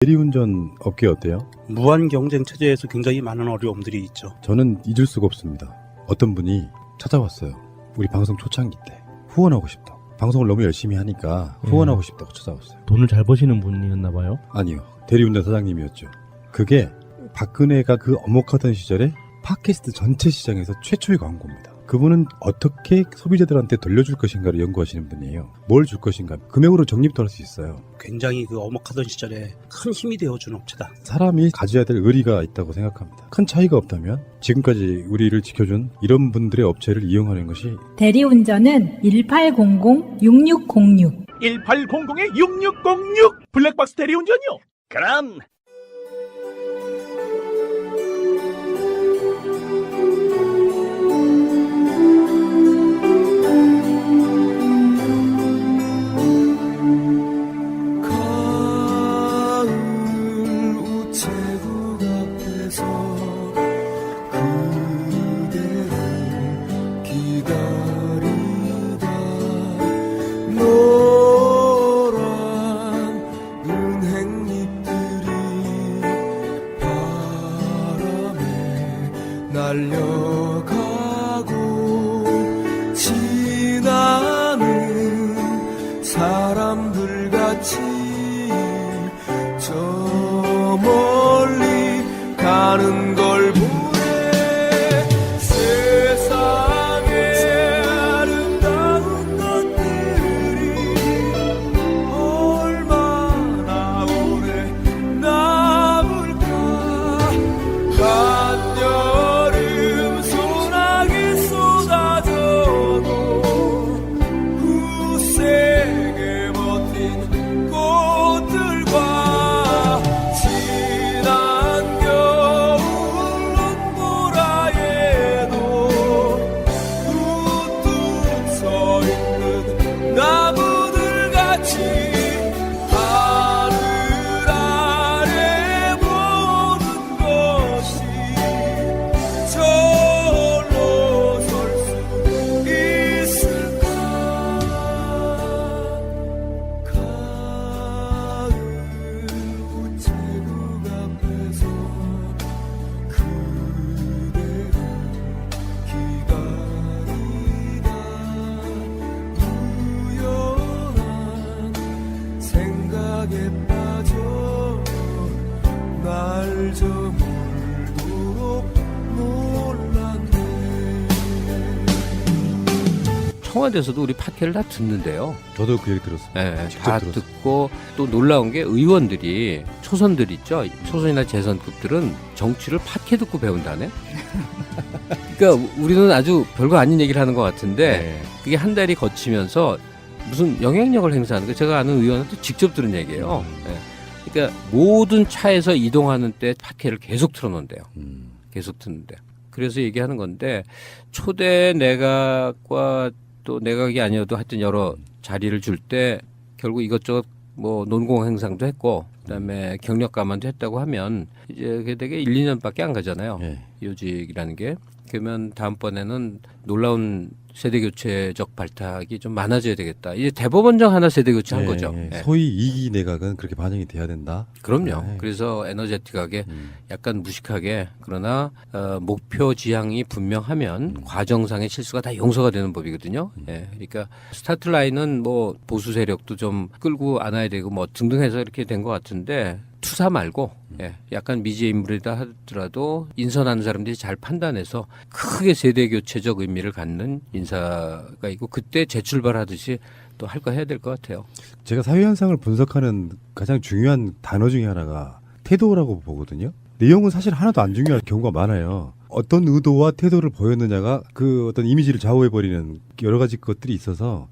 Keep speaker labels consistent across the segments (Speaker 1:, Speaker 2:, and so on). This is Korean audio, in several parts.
Speaker 1: 대리운전 업계 어때요?
Speaker 2: 무한 경쟁 체제에서 굉장히 많은 어려움들이 있죠.
Speaker 1: 저는 잊을 수가 없습니다. 어떤 분이 찾아왔어요. 우리 방송 초창기 때 후원하고 싶다. 방송을 너무 열심히 하니까 후원하고 싶다고 찾아왔어요.
Speaker 3: 돈을 잘 버시는 분이었나 봐요.
Speaker 1: 아니요. 대리운전 사장님이었죠. 그게 박근혜가 그 엄혹하던 시절에 팟캐스트 전체 시장에서 최초의 광고입니다. 그분은 어떻게 소비자들한테 돌려줄 것인가를 연구하시는 분이에요. 뭘 줄 것인가. 금액으로 적립도 할 수 있어요.
Speaker 2: 굉장히 그 엄혹하던 시절에 큰 힘이 되어준 업체다.
Speaker 1: 사람이 가져야 될 의리가 있다고 생각합니다. 큰 차이가 없다면 지금까지 우리를 지켜준 이런 분들의 업체를 이용하는 것이
Speaker 4: 대리운전은 1800-6606
Speaker 5: 1800-6606 블랙박스 대리운전이요. 그럼
Speaker 6: 날려가고 지나는 사람들 같이 저 멀리 가는 걸 보네. 세상에 아름다운 것들이 얼마나 오래 남을까.
Speaker 7: 청와대에서도 우리 팟캐를 다 듣는데요.
Speaker 1: 저도 그 얘기 들었습니다.
Speaker 7: 네,
Speaker 1: 직접
Speaker 7: 다
Speaker 1: 들었어요.
Speaker 7: 듣고 또 놀라운 게 의원들이 초선들 있죠. 초선이나 재선급들은 정치를 팟캐 듣고 배운다네. 그러니까 우리는 아주 별거 아닌 얘기를 하는 것 같은데 그게 한 달이 거치면서 무슨 영향력을 행사하는 거. 제가 아는 의원한테 직접 들은 얘기예요. 네. 그러니까 모든 차에서 이동하는 때 팟캐를 계속 틀어놓는데요. 계속 듣는데요. 그래서 얘기하는 건데 초대 내각과 또 내각이 아니어도 하여튼 여러 자리를 줄 때 결국 이것저것 뭐 논공 행상도 했고 그다음에 경력 감안도 했다고 하면 이제 그게 되게 1, 2년밖에 안 가잖아요. 요직이라는 게. 그러면 다음번에는 놀라운 세대교체적 발탁이 좀 많아져야 되겠다. 이제 대법원장 하나 세대교체한 거죠. 네.
Speaker 1: 소위 2기 내각은 그렇게 반영이 돼야 된다.
Speaker 7: 그럼요.
Speaker 1: 네.
Speaker 7: 그래서 에너제틱하게 약간 무식하게 그러나 목표 지향이 분명하면 과정상의 실수가 다 용서가 되는 법이거든요. 예. 그러니까 스타트 라인은 뭐 보수 세력도 좀 끌고 안아야 되고 뭐 등등 해서 이렇게 된 것 같은데 투사 말고 약간 미지의 인물이다 하더라도 인선하는 사람들이 잘 판단해서 크게 세대교체적 의미를 갖는 인사가 있고 그때 재출발하듯이 또 할 거 해야 될 것 같아요.
Speaker 1: 제가 사회현상을 분석하는 가장 중요한 단어 중에 하나가 태도라고 보거든요. 내용은 사실 하나도 안 중요한 경우가 많아요. 어떤 의도와 태도를 보였느냐가 그 어떤 이미지를 좌우해버리는 여러 가지 것들이 있어서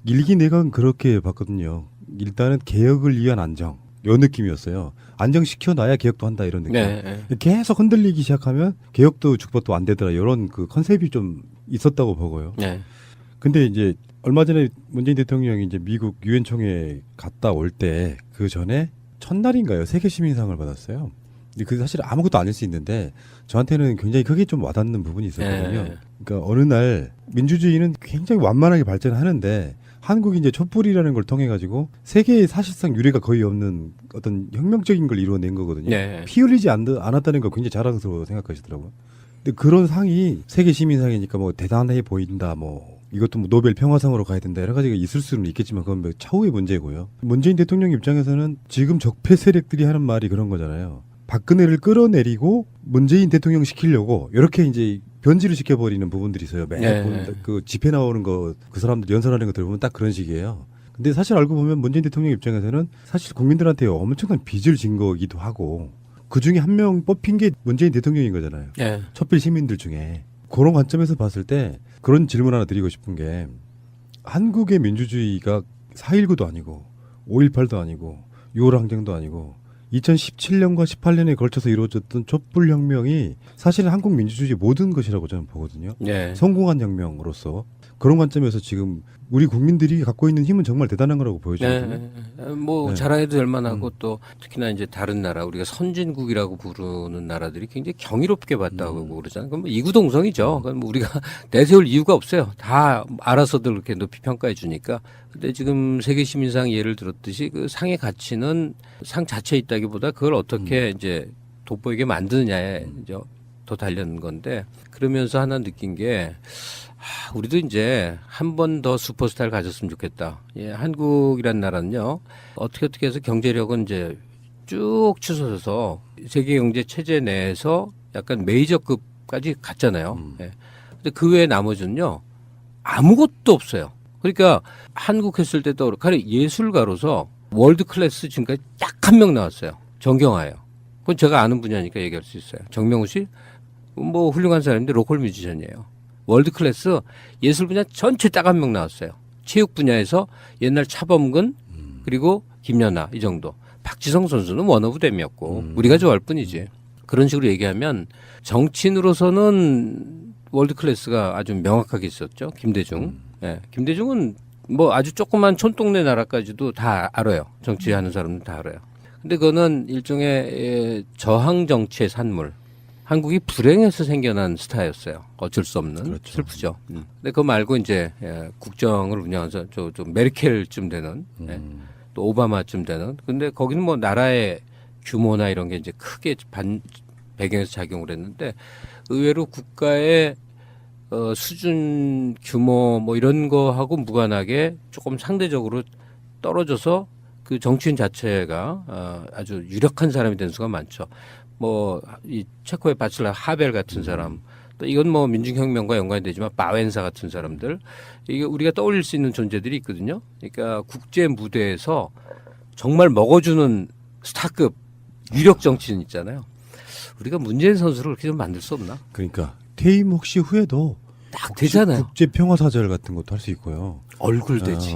Speaker 1: 1기 내각은 그렇게 봤거든요. 일단은 개혁을 위한 안정. 요 느낌이었어요. 안정시켜놔야 개혁도 한다 이런 느낌.
Speaker 7: 네.
Speaker 1: 계속 흔들리기 시작하면 개혁도 죽법도 안 되더라 이런 그 컨셉이 좀 있었다고 보고요.
Speaker 7: 네.
Speaker 1: 근데 이제 얼마 전에 문재인 대통령이 이제 미국 유엔 총회 갔다 올 때 그 전에 첫날인가요? 세계 시민상을 받았어요. 근데 그 사실 아무것도 아닐 수 있는데 저한테는 굉장히 크게 좀 와닿는 부분이 있었거든요. 그러니까 어느 날 민주주의는 굉장히 완만하게 발전하는데 한국이 이제 촛불이라는 걸 통해 가지고 세계에 사실상 유례가 거의 없는 어떤 혁명적인 걸 이루어낸 거거든요.
Speaker 7: 네.
Speaker 1: 피 흘리지 않았다는 거 굉장히 자랑스러워 생각하시더라고요. 근데 그런 상이 세계 시민상이니까 뭐 대단해 보인다, 뭐 이것도 뭐 노벨 평화상으로 가야 된다 여러 가지가 있을 수는 있겠지만 그건 뭐 차후의 문제고요. 문재인 대통령 입장에서는 지금 적폐 세력들이 하는 말이 그런 거잖아요. 박근혜를 끌어내리고 문재인 대통령 시키려고 이렇게 이제 변질을 시켜버리는 부분들이 있어요. 매일
Speaker 7: 네.
Speaker 1: 그 집회 나오는 거 그 사람들 연설하는 거 들어보면 딱 그런 식이에요. 근데 사실 알고 보면 문재인 대통령 입장에서는 사실 국민들한테 엄청난 빚을 진 거기도 하고 그 중에 한 명 뽑힌 게 문재인 대통령인 거잖아요.
Speaker 7: 예.
Speaker 1: 촛불 시민들 중에. 그런 관점에서 봤을 때 그런 질문 하나 드리고 싶은 게 한국의 민주주의가 4.19도 아니고 5.18도 아니고 6월 항쟁도 아니고 2017년과 18년에 걸쳐서 이루어졌던 촛불혁명이 사실은 한국 민주주의의 모든 것이라고 저는 보거든요.
Speaker 7: 예.
Speaker 1: 성공한 혁명으로서 그런 관점에서 지금 우리 국민들이 갖고 있는 힘은 정말 대단한 거라고 보여지거든요.
Speaker 7: 뭐
Speaker 1: 네.
Speaker 7: 자랑해도 될 만하고 또 특히나 이제 다른 나라 우리가 선진국이라고 부르는 나라들이 굉장히 경이롭게 봤다고 그러잖아요. 그럼 뭐 이구동성이죠. 그건 뭐 우리가 내세울 이유가 없어요. 다 알아서들 그렇게 높이 평가해 주니까. 근데 지금 세계 시민상 예를 들었듯이 그 상의 가치는 상 자체에 있다기보다 그걸 어떻게 이제 돋보이게 만드느냐에 이제 더 달렸는 건데 그러면서 하나 느낀 게 우리도 이제 한 번 더 슈퍼스타를 가졌으면 좋겠다. 예, 한국이란 나라는요, 어떻게 해서 경제력은 이제 쭉 치솟아서 세계 경제 체제 내에서 약간 메이저급까지 갔잖아요. 예. 근데 그 외에 나머지는요, 아무것도 없어요. 그러니까 한국 했을 때도 가령 예술가로서 월드 클래스 지금까지 딱 한 명 나왔어요. 정경화예요. 그건 제가 아는 분야니까 얘기할 수 있어요. 정명우 씨? 뭐 훌륭한 사람인데 로컬 뮤지션이에요. 월드 클래스 예술 분야 전체 딱 한 명 나왔어요. 체육 분야에서 옛날 차범근 그리고 김연아 이 정도. 박지성 선수는 원오브댐이었고 우리가 좋아할 뿐이지. 그런 식으로 얘기하면 정치인으로서는 월드 클래스가 아주 명확하게 있었죠. 김대중. 예, 김대중은 뭐 아주 조그만 촌동네 나라까지도 다 알아요. 정치하는 사람은 다 알아요. 근데 그거는 일종의 저항 정치의 산물. 한국이 불행해서 생겨난 스타였어요. 어쩔 수 없는.
Speaker 1: 그렇죠.
Speaker 7: 슬프죠. 근데 그거 말고 이제 국정을 운영해서 좀 메르켈쯤 되는 또 오바마쯤 되는. 근데 거기는 뭐 나라의 규모나 이런 게 이제 크게 배경에서 작용을 했는데 의외로 국가의 수준 규모 뭐 이런 거하고 무관하게 조금 상대적으로 떨어져서 그 정치인 자체가 아주 유력한 사람이 된 수가 많죠. 뭐 이 체코의 바슬라 하벨 같은 사람, 또 이건 뭐 민중혁명과 연관이 되지만 바웬사 같은 사람들, 이게 우리가 떠올릴 수 있는 존재들이 있거든요. 그러니까 국제 무대에서 정말 먹어주는 스타급 유력 정치인 있잖아요. 우리가 문재인 선수를 그렇게 좀 만들 수 없나?
Speaker 1: 그러니까 퇴임 혹시 후에도
Speaker 7: 딱 되잖아요.
Speaker 1: 국제 평화 사절 같은 것도 할 수 있고요.
Speaker 7: 얼굴 되지,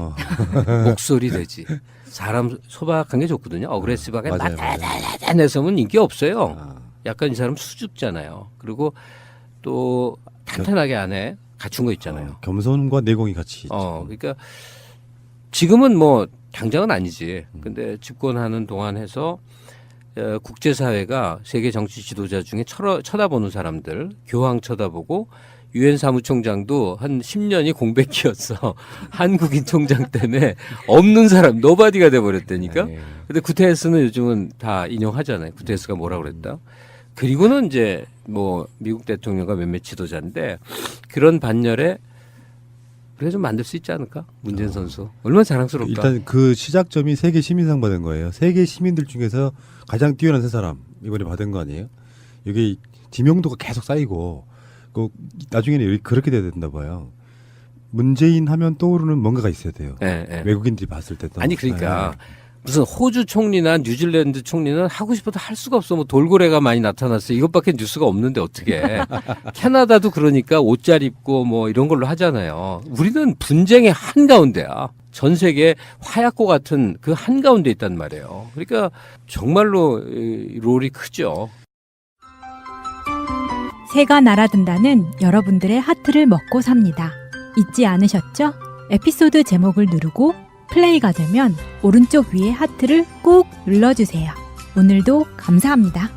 Speaker 7: 목소리 되지. 사람 소박한 게 좋거든요. 어그레시브하게
Speaker 1: 맞아요,
Speaker 7: 맞다다다다 내서면 인기 없어요. 약간 이 사람 수줍잖아요. 그리고 또 탄탄하게 안에 갖춘 거 있잖아요.
Speaker 1: 겸손과 내공이 같이 있죠.
Speaker 7: 그러니까 지금은 뭐 당장은 아니지. 근데 집권하는 동안 해서 국제사회가 세계 정치 지도자 중에 쳐다보는 사람들, 교황 쳐다보고 유엔 사무총장도 한 10년이 공백기였어. 한국인 총장 때문에 없는 사람, 노바디가 돼버렸다니까.
Speaker 1: 네.
Speaker 7: 근데 구테레스는 요즘은 다 인용하잖아요. 구테레스가 뭐라고 그랬다. 그리고는 이제 뭐 미국 대통령과 몇몇 지도자인데 그런 반열에 우리가 좀 만들 수 있지 않을까? 문재인 선수. 얼마나 자랑스럽까?
Speaker 1: 일단 그 시작점이 세계 시민상 받은 거예요. 세계 시민들 중에서 가장 뛰어난 세 사람 이번에 받은 거 아니에요? 여기 지명도가 계속 쌓이고 그 나중에는 그렇게 돼야 된다 봐요. 문재인 하면 떠오르는 뭔가가 있어야 돼요.
Speaker 7: 네.
Speaker 1: 외국인들이 봤을 때도.
Speaker 7: 아니 그러니까 무슨 호주 총리나 뉴질랜드 총리는 하고 싶어도 할 수가 없어. 뭐 돌고래가 많이 나타났어. 이것밖에 뉴스가 없는데 어떻게? 캐나다도 그러니까 옷 잘 입고 뭐 이런 걸로 하잖아요. 우리는 분쟁의 한가운데야. 전 세계 화약고 같은 그 한가운데 있단 말이에요. 그러니까 정말로 롤이 크죠.
Speaker 4: 새가 날아든다는 여러분들의 하트를 먹고 삽니다. 잊지 않으셨죠? 에피소드 제목을 누르고 플레이가 되면 오른쪽 위에 하트를 꼭 눌러주세요. 오늘도 감사합니다.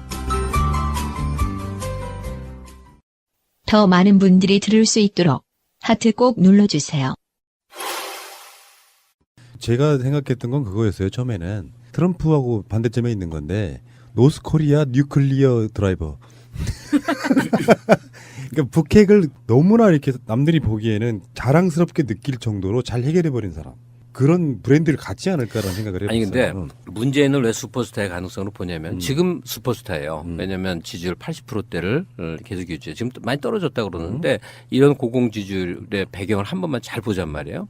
Speaker 8: 더 많은 분들이 들을 수 있도록 하트 꼭 눌러주세요.
Speaker 1: 제가 생각했던 건 그거였어요. 처음에는 트럼프하고 반대점에 있는 건데 노스코리아 뉴클리어 드라이버. 그러니까 북핵을 너무나 이렇게 남들이 보기에는 자랑스럽게 느낄 정도로 잘 해결해버린 사람. 그런 브랜드를 갖지 않을까라는 생각을 해봤어요.
Speaker 7: 아니 근데 문재인을 왜 슈퍼스타의 가능성으로 보냐면 지금 슈퍼스타예요. 왜냐하면 지지율 80%대를 계속 유지해. 지금 많이 떨어졌다 그러는데 이런 고공 지지율의 배경을 한 번만 잘 보잔 말이에요.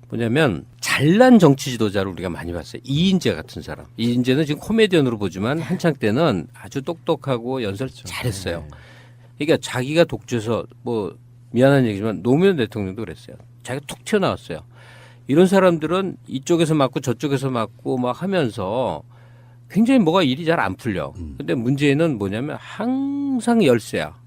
Speaker 7: 뭐냐면 잘난 정치 지도자를 우리가 많이 봤어요. 이인재 같은 사람. 이인재는 지금 코미디언으로 보지만 한창 때는 아주 똑똑하고 연설 잘했어요. 그러니까 자기가 독주해서 뭐 미안한 얘기지만 노무현 대통령도 그랬어요. 자기가 툭 튀어나왔어요. 이런 사람들은 이쪽에서 맞고 저쪽에서 맞고 막 하면서 굉장히 뭐가 일이 잘 안 풀려. 근데 문제는 뭐냐면 항상 열세야.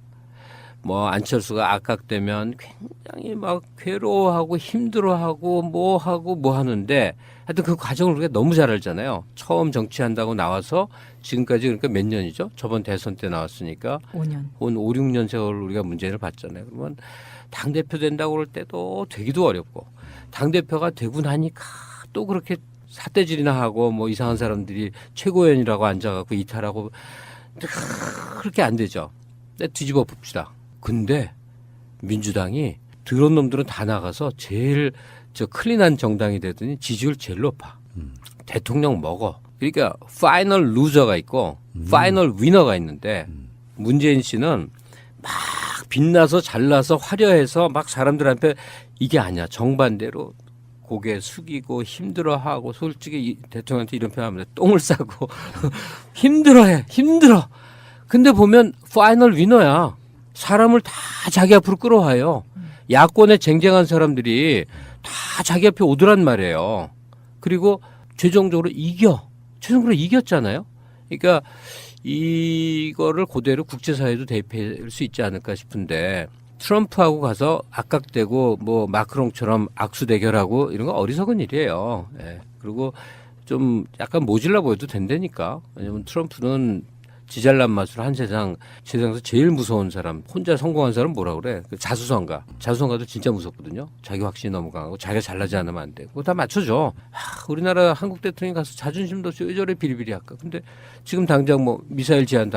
Speaker 7: 뭐 안철수가 악각되면 굉장히 막 괴로워하고 힘들어하고 뭐 하는데 하여튼 그 과정을 우리가 너무 잘 알잖아요. 처음 정치한다고 나와서 지금까지 그러니까 몇 년이죠? 저번 대선 때 나왔으니까
Speaker 4: 5년.
Speaker 7: 한 5, 6년 세월 우리가 문재인을 봤잖아요. 그러면 당대표 된다고 그럴 때도 되기도 어렵고 당대표가 되고 나니까 또 그렇게 삿대질이나 하고 뭐 이상한 사람들이 최고위원이라고 앉아갖고 이탈하고 그렇게 안 되죠. 뒤집어 봅시다. 근데 민주당이 더러운 놈들은 다 나가서 제일 클린한 정당이 되더니 지지율 제일 높아. 대통령 먹어. 그러니까 파이널 루저가 있고 파이널 위너가 있는데 문재인 씨는 막 빛나서 잘나서 화려해서 막 사람들한테 이게 아니야. 정반대로 고개 숙이고 힘들어하고 솔직히 이 대통령한테 이런 표현하면 똥을 싸고 힘들어. 근데 보면 파이널 위너야. 사람을 다 자기 앞으로 끌어와요. 야권에 쟁쟁한 사람들이 다 자기 앞에 오더란 말이에요. 그리고 최종적으로 최종적으로 이겼잖아요. 그러니까 이거를 그대로 국제사회도 대입할 수 있지 않을까 싶은데 트럼프하고 가서 악각되고 뭐 마크롱처럼 악수 대결하고 이런 거 어리석은 일이에요. 예. 그리고 좀 약간 모질라 보여도 된다니까. 왜냐면 트럼프는 지잘난 맛으로 한 세상에서 제일 무서운 사람, 혼자 성공한 사람 뭐라 그래? 자수성가도 진짜 무섭거든요. 자기 확신이 너무 강하고 자기가 잘나지 않으면 안 되고. 그거 다 맞춰줘. 우리나라 한국 대통령이 가서 자존심도 없이 왜 저래 비리비리 할까? 근데 지금 당장 뭐 미사일 제한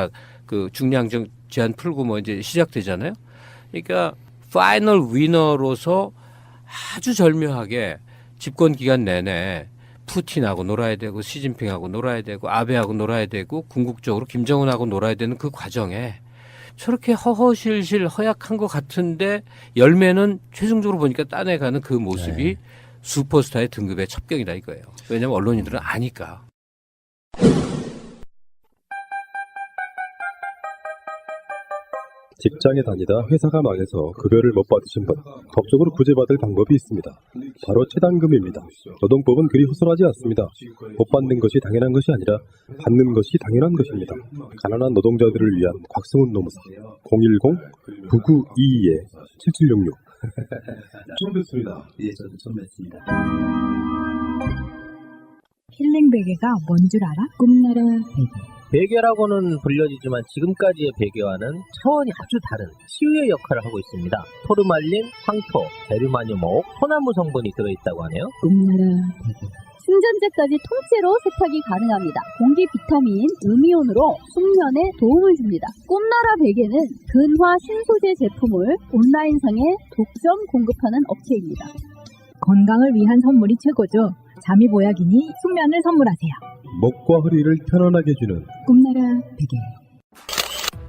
Speaker 7: 중량적 제한 풀고 뭐 이제 시작되잖아요. 그러니까 파이널 위너로서 아주 절묘하게 집권 기간 내내 푸틴하고 놀아야 되고 시진핑하고 놀아야 되고 아베하고 놀아야 되고 궁극적으로 김정은하고 놀아야 되는 그 과정에 저렇게 허허실실 허약한 것 같은데 열매는 최종적으로 보니까 따내가는 그 모습이 슈퍼스타의 등급의 첩경이다 이거예요. 왜냐하면 언론인들은 아니까.
Speaker 8: 직장에 다니다 회사가 망해서 급여를 못 받으신 분, 법적으로 구제받을 방법이 있습니다. 바로 최단금입니다. 노동법은 그리 허술하지 않습니다. 못 받는 것이 당연한 것이 아니라 받는 것이 당연한 것입니다. 가난한 노동자들을 위한 곽승훈 노무사 010-9922-7766
Speaker 9: 처음 뵙습니다. 예, 저도 처음 뵙습니다.
Speaker 4: 힐링 베개가 뭔 줄 알아? 꿈나라 베개.
Speaker 10: 베개라고는 불려지지만 지금까지의 베개와는 차원이 아주 다른 치유의 역할을 하고 있습니다. 토르말린, 황토, 데르마늄옥, 소나무 성분이 들어있다고 하네요.
Speaker 4: 꿈나라 베개.
Speaker 11: 충전재까지 통째로 세탁이 가능합니다. 공기 비타민, 음이온으로 숙면에 도움을 줍니다. 꿈나라 베개는 근화 신소재 제품을 온라인상에 독점 공급하는 업체입니다.
Speaker 4: 건강을 위한 선물이 최고죠. 잠이 보약이니 숙면을 선물하세요.
Speaker 8: 목과 허리를 편안하게 주는
Speaker 4: 꿈나라 베개.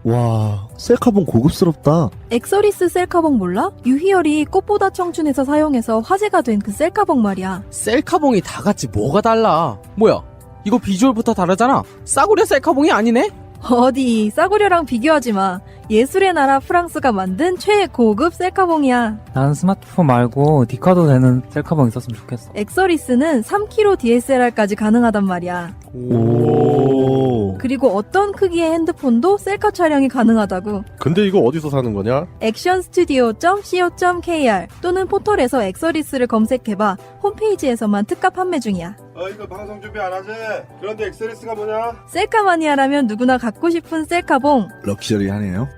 Speaker 12: 와, 셀카봉 고급스럽다.
Speaker 13: 엑서리스 셀카봉 몰라? 유희열이 꽃보다 청춘에서 사용해서 화제가 된 그 셀카봉 말이야.
Speaker 14: 셀카봉이 다 같이 뭐가 달라? 뭐야, 이거 비주얼부터 다르잖아. 싸구려 셀카봉이 아니네?
Speaker 13: 어디 싸구려랑 비교하지 마. 예술의 나라 프랑스가 만든 최고급 셀카봉이야.
Speaker 15: 난 스마트폰 말고 디카도 되는 셀카봉 있었으면 좋겠어.
Speaker 13: 엑서리스는 3kg DSLR까지 가능하단 말이야.
Speaker 12: 오.
Speaker 13: 그리고 어떤 크기의 핸드폰도 셀카 촬영이 가능하다고.
Speaker 12: 근데 이거 어디서 사는 거냐?
Speaker 13: 액션스튜디오.co.kr 또는 포털에서 엑서리스를 검색해봐. 홈페이지에서만 특가 판매 중이야.
Speaker 8: 이거 방송 준비 안 하지? 그런데 엑스리스가 뭐냐?
Speaker 13: 셀카 마니아라면 누구나 갖고 싶은 셀카봉.
Speaker 12: 럭셔리하네요.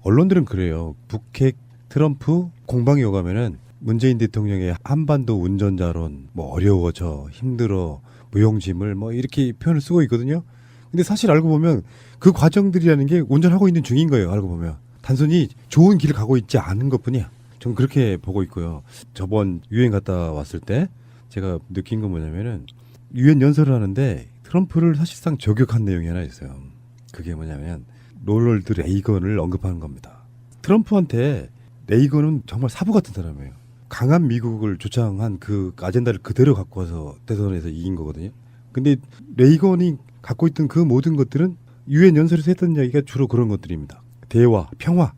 Speaker 1: 언론들은 그래요. 북핵, 트럼프 공방이 오가면은 문재인 대통령의 한반도 운전자론, 뭐 어려워져, 힘들어, 무용지물 뭐 이렇게 표현을 쓰고 있거든요. 근데 사실 알고 보면 그 과정들이라는 게 운전하고 있는 중인 거예요. 알고 보면 단순히 좋은 길을 가고 있지 않은 것뿐이야. 전 그렇게 보고 있고요. 저번 유엔 갔다 왔을 때 제가 느낀 건 뭐냐면은 유엔 연설을 하는데 트럼프를 사실상 저격한 내용이 하나 있어요. 그게 뭐냐면 롤럴드 레이건을 언급하는 겁니다. 트럼프한테 레이건은 정말 사부 같은 사람이에요. 강한 미국을 주창한 그 아젠다를 그대로 갖고 와서 대선에서 이긴 거거든요. 근데 레이건이 갖고 있던 그 모든 것들은 유엔 연설에서 했던 이야기가 주로 그런 것들입니다. 대화, 평화.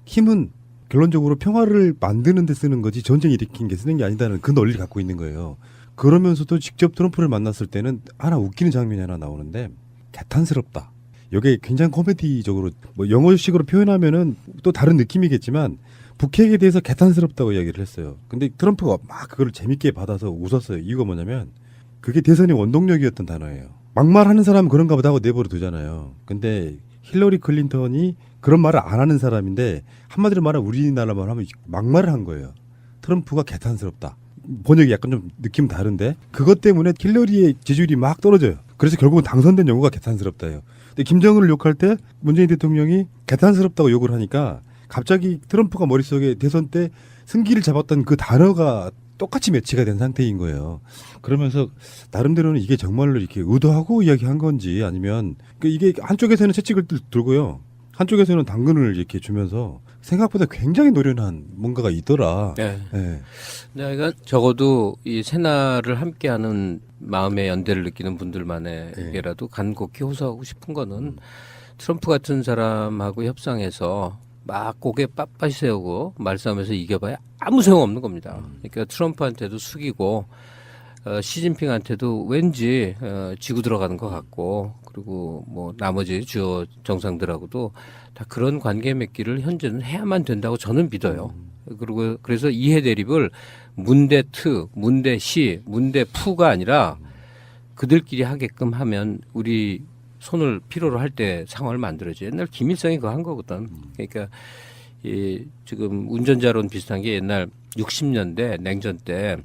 Speaker 1: 힘은 결론적으로 평화를 만드는 데 쓰는 거지 전쟁 일으킨 게 쓰는 게 아니다는 그 논리를 갖고 있는 거예요. 그러면서도 직접 트럼프를 만났을 때는 하나 웃기는 장면이 하나 나오는데 개탄스럽다. 이게 굉장히 코미디적으로 뭐 영어식으로 표현하면은 또 다른 느낌이겠지만 북핵에 대해서 개탄스럽다고 이야기를 했어요. 근데 트럼프가 막 그걸 재밌게 받아서 웃었어요. 이유가 뭐냐면 그게 대선의 원동력이었던 단어예요. 막말하는 사람은 그런가 보다 하고 내버려 두잖아요. 근데 힐러리 클린턴이 그런 말을 안 하는 사람인데 한마디로 말하면 우리나라 말 하면 막말을 한 거예요. 트럼프가 개탄스럽다. 번역이 약간 좀 느낌 다른데 그것 때문에 힐러리의 지지율이 막 떨어져요. 그래서 결국은 당선된 영우가 개탄스럽다예요. 근데 김정은을 욕할 때 문재인 대통령이 개탄스럽다고 욕을 하니까 갑자기 트럼프가 머릿속에 대선 때 승기를 잡았던 그 단어가 똑같이 매치가 된 상태인 거예요. 그러면서 나름대로는 이게 정말로 이렇게 의도하고 이야기한 건지 아니면 이게 한쪽에서는 채찍을 들고요. 한쪽에서는 당근을 이렇게 주면서 생각보다 굉장히 노련한 뭔가가 있더라.
Speaker 7: 네.
Speaker 1: 네.
Speaker 7: 내가 적어도 이 새날을 함께하는 마음의 연대를 느끼는 분들만에게라도 간곡히 호소하고 싶은 거는 트럼프 같은 사람하고 협상해서 막 고개 빳빳이 세우고 말싸움에서 이겨봐야 아무 소용없는 겁니다. 그러니까 트럼프한테도 숙이고 시진핑한테도 왠지 지고 들어가는 것 같고 그리고 뭐 나머지 주요 정상들하고도 다 그런 관계 맺기를 현재는 해야만 된다고 저는 믿어요. 그리고 그래서 이해 대립을 문대트, 문대시, 문대푸가 아니라 그들끼리 하게끔 하면 우리 손을 필요로 할 때 상황을 만들어야지. 옛날 김일성이 그거 한 거거든. 그러니까 이 지금 운전자론 비슷한 게 옛날 60년대 냉전 때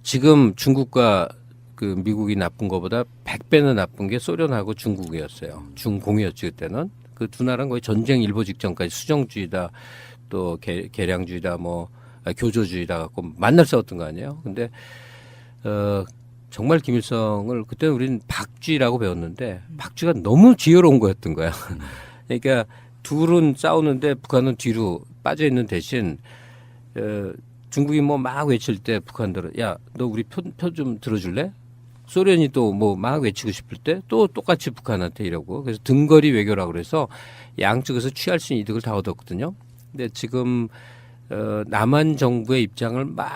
Speaker 7: 지금 중국과 그 미국이 나쁜 것보다 100배는 나쁜 게 소련하고 중국이었어요. 중공이었지 그때는. 그 두 나라는 거의 전쟁 일보 직전까지 수정주의다 또 개량주의다 뭐 교조주의다 갖고 만날 싸웠던 거 아니에요. 근데 정말 김일성을 그때는 우리는 박쥐라고 배웠는데 박쥐가 너무 지혜로운 거였던 거야. 그러니까 둘은 싸우는데 북한은 뒤로 빠져 있는 대신 중국이 뭐 막 외칠 때 북한들은 야, 너 우리 표 좀 들어줄래? 소련이 또 뭐 막 외치고 싶을 때 또 똑같이 북한한테 이러고 그래서 등거리 외교라고 그래서 양쪽에서 취할 수 있는 이득을 다 얻었거든요. 근데 지금 남한 정부의 입장을 막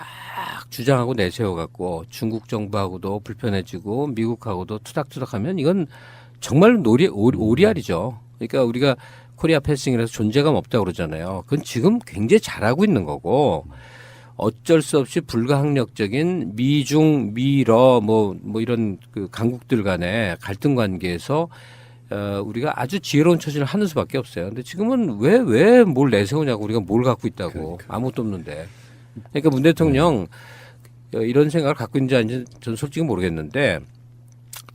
Speaker 7: 주장하고 내세워갖고 중국 정부하고도 불편해지고 미국하고도 투닥투닥하면 이건 정말 오리알이죠. 그러니까 우리가 코리아 패싱이라서 존재감 없다고 그러잖아요. 그건 지금 굉장히 잘하고 있는 거고 어쩔 수 없이 불가항력적인 미중, 미러 뭐 이런 그 강국들 간의 갈등 관계에서 우리가 아주 지혜로운 처신을 하는 수밖에 없어요. 근데 지금은 왜 뭘 내세우냐고 우리가 뭘 갖고 있다고 그러니까. 아무것도 없는데. 그러니까 문 대통령 이런 생각을 갖고 있는지 아닌지 저는 솔직히 모르겠는데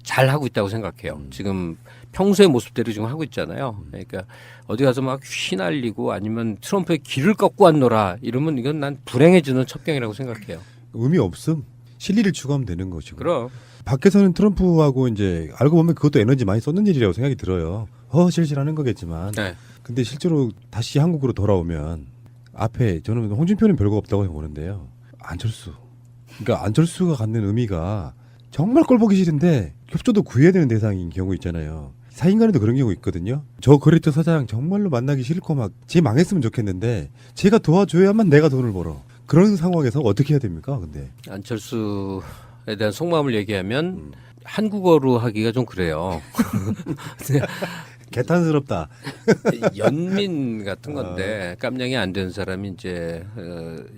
Speaker 7: 잘 하고 있다고 생각해요. 지금 평소의 모습대로 지금 하고 있잖아요. 그러니까 어디 가서 막 휘날리고 아니면 트럼프의 길을 꺾고 왔노라 이러면 이건 난 불행해지는 첩경이라고 생각해요.
Speaker 1: 의미 없음. 실리를 추구하면 되는 것이고.
Speaker 7: 그럼.
Speaker 1: 밖에서는 트럼프하고 이제 알고 보면 그것도 에너지 많이 썼는 일이라고 생각이 들어요. 실실하는 거겠지만.
Speaker 7: 네.
Speaker 1: 근데 실제로 다시 한국으로 돌아오면 앞에 저는 홍준표는 별거 없다고 보는데요. 안철수. 그러니까 안철수가 갖는 의미가 정말 꼴보기 싫은데 협조도 구해야 되는 대상인 경우 있잖아요. 사인간에도 그런 경우 있거든요. 저 거래처 사장 정말로 만나기 싫고 막 쟤 망했으면 좋겠는데 제가 도와줘야만 내가 돈을 벌어. 그런 상황에서 어떻게 해야 됩니까? 근데
Speaker 7: 안철수에 대한 속마음을 얘기하면 한국어로 하기가 좀 그래요.
Speaker 1: 개탄스럽다.
Speaker 7: 연민 같은 건데 깜냥이 안 된 사람이 이제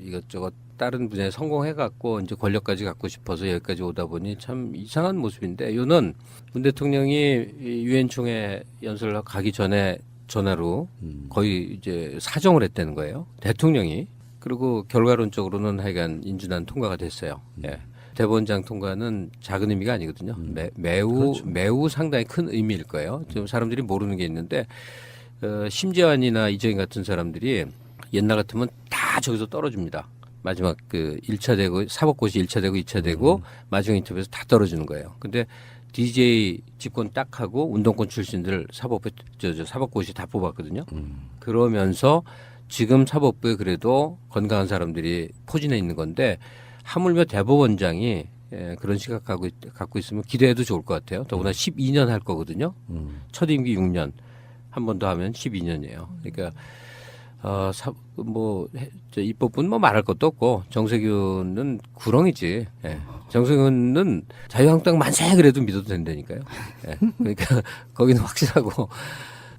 Speaker 7: 이것저것 다른 분야에 성공해갖고 이제 권력까지 갖고 싶어서 여기까지 오다 보니 참 이상한 모습인데 요는 문 대통령이 유엔 총회 연설을 가기 전에 전화로 거의 이제 사정을 했다는 거예요. 대통령이. 그리고 결과론적으로는 하여간 인준안 통과가 됐어요. 예. 대법원장 통과는 작은 의미가 아니거든요. 매우 상당히 큰 의미일 거예요. 좀 사람들이 모르는 게 있는데 심재환이나 이정희 같은 사람들이 옛날 같으면 다 저기서 떨어집니다. 마지막 그 1차 되고 사법고시 1차 되고 2차 되고 마지막 인터뷰에서 다 떨어지는 거예요. 근데 DJ 집권 딱 하고 운동권 출신들 사법고시 다 뽑았거든요. 그러면서 지금 사법부에 그래도 건강한 사람들이 포진해 있는 건데 하물며 대법원장이 그런 시각 갖고 있으면 기대해도 좋을 것 같아요. 더구나 12년 할 거거든요. 첫 임기 6년. 한 번 더 하면 12년이에요. 그러니까 입법부는 뭐 말할 것도 없고 정세균은 구렁이지. 예. 정세균은 자유한국당 만세 그래도 믿어도 된다니까요. 예. 그러니까 거기는 확실하고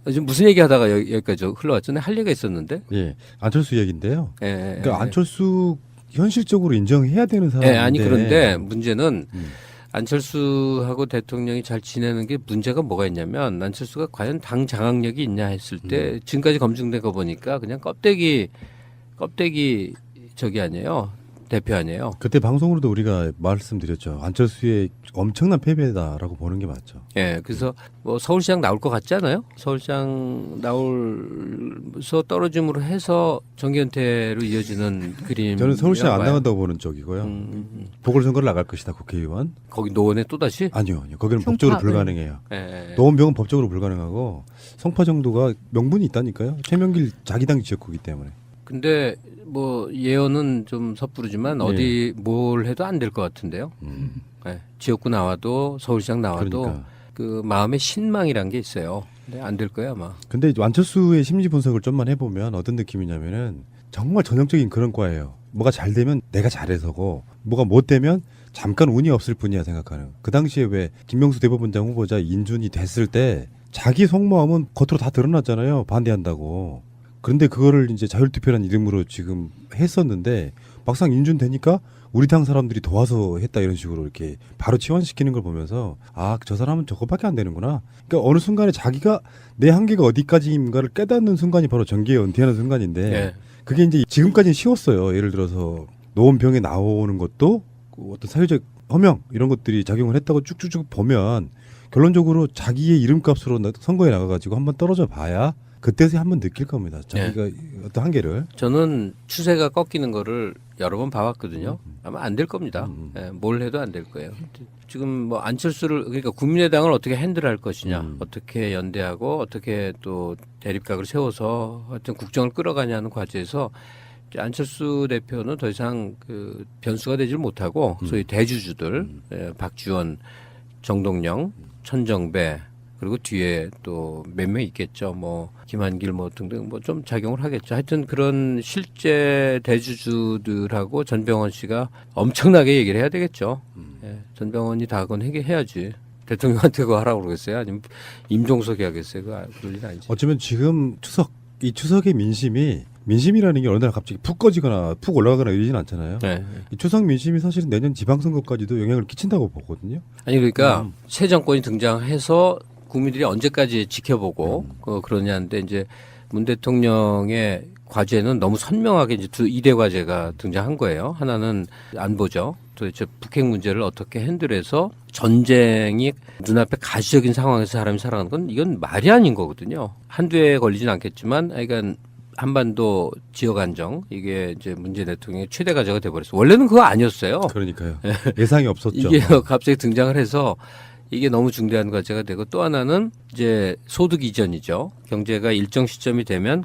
Speaker 7: 지금 무슨 얘기하다가 여기까지 흘러왔죠. 할 얘기가 있었는데.
Speaker 1: 예, 안철수 얘기인데요.
Speaker 7: 예.
Speaker 1: 그러니까 안철수 현실적으로 인정해야 되는 사람인데.
Speaker 7: 예, 아니 그런데 문제는 안철수하고 대통령이 잘 지내는 게 문제가 뭐가 있냐면 안철수가 과연 당 장악력이 있냐 했을 때 지금까지 검증된 거 보니까 그냥 껍데기 저기 아니에요. 대표 아니에요.
Speaker 1: 그때 방송으로도 우리가 말씀드렸죠. 안철수의 엄청난 패배다라고 보는 게 맞죠.
Speaker 7: 예, 그래서 뭐 서울시장 나올 것 같지 않아요? 서울시장 나올서 떨어짐으로 해서 정기현태로 이어지는 그림.
Speaker 1: 저는 서울시장 안 나간다고 보는 쪽이고요. 보궐선거를 나갈 것이다, 국회의원.
Speaker 7: 거기 노원에 또 다시?
Speaker 1: 아니요. 거기는 법적으로 불가능해요.
Speaker 7: 예.
Speaker 1: 노원병은 법적으로 불가능하고 성파 정도가 명분이 있다니까요. 최명길 자기 당 지역구이기 때문에.
Speaker 7: 근데 뭐 예언은 좀 섣부르지만 어디 뭘 해도 안 될 것 같은데요. 네. 지역구 나와도 서울시장 나와도
Speaker 1: 그러니까.
Speaker 7: 그 마음의 신망이란 게 있어요. 근데 안 될 거야 아마.
Speaker 1: 근데 안철수의 심리 분석을 좀만 해보면 어떤 느낌이냐면은 정말 전형적인 그런 과예요. 뭐가 잘 되면 내가 잘해서고 뭐가 못 되면 잠깐 운이 없을 뿐이야 생각하는. 그 당시에 왜 김명수 대법원장 후보자 인준이 됐을 때 자기 속마음은 겉으로 다 드러났잖아요. 반대한다고. 그런데 그거를 이제 자율투표라는 이름으로 지금 했었는데 막상 인준되니까 우리 당 사람들이 도와서 했다 이런 식으로 이렇게 바로 치환시키는 걸 보면서 아, 저 사람은 저것밖에 안 되는구나. 그러니까 어느 순간에 자기가 내 한계가 어디까지인가를 깨닫는 순간이 바로 정계에 은퇴하는 순간인데
Speaker 7: 네.
Speaker 1: 그게 이제 지금까지는 쉬웠어요. 예를 들어서 노원병에 나오는 것도 어떤 사회적 허명 이런 것들이 작용을 했다고 쭉쭉쭉 보면 결론적으로 자기의 이름값으로 선거에 나가가지고 한번 떨어져 봐야 그때서 한번 느낄 겁니다. 자기가 어떤 한계를.
Speaker 7: 저는 추세가 꺾이는 거를 여러 번 봐왔거든요. 아마 안 될 겁니다. 예, 뭘 해도 안 될 거예요. 지금 뭐 안철수를 그러니까 국민의당을 어떻게 핸들할 것이냐, 어떻게 연대하고 어떻게 또 대립각을 세워서 하여튼 국정을 끌어가냐는 과제에서 안철수 대표는 더 이상 그 변수가 되질 못하고 소위 대주주들 박지원, 정동영, 천정배 그리고 뒤에 또 몇 명 있겠죠. 뭐 김한길 뭐 등등 뭐 좀 작용을 하겠죠. 하여튼 그런 실제 대주주들하고 전병헌 씨가 엄청나게 얘기를 해야 되겠죠. 예, 전병헌이 다 그건 해야지. 대통령한테 그거 하라고 그러겠어요? 아니면 임종석이 하겠어요? 그럴 일 아니지.
Speaker 1: 어쩌면 지금 이 추석의 민심이라는 게 어느 날 갑자기 푹 꺼지거나 푹 올라가거나 이러진 않잖아요.
Speaker 7: 네.
Speaker 1: 이 추석 민심이 사실은 내년 지방선거까지도 영향을 끼친다고 보거든요.
Speaker 7: 아니 그러니까 새 정권이 등장해서 국민들이 언제까지 지켜보고 그러냐는데 이제 문 대통령의 과제는 너무 선명하게 이제 2대 과제가 등장한 거예요. 하나는 안보죠. 도대체 북핵 문제를 어떻게 핸들해서 전쟁이 눈앞에 가시적인 상황에서 사람이 살아가는 건 이건 말이 아닌 거거든요. 한두 해에 걸리진 않겠지만 그러니까 한반도 지역 안정 이게 이제 문재인 대통령의 최대 과제가 돼버렸어요. 원래는 그거 아니었어요.
Speaker 1: 그러니까요. 예상이 없었죠.
Speaker 7: 이게 갑자기 등장을 해서 이게 너무 중대한 과제가 되고 또 하나는 이제 소득 이전이죠. 경제가 일정 시점이 되면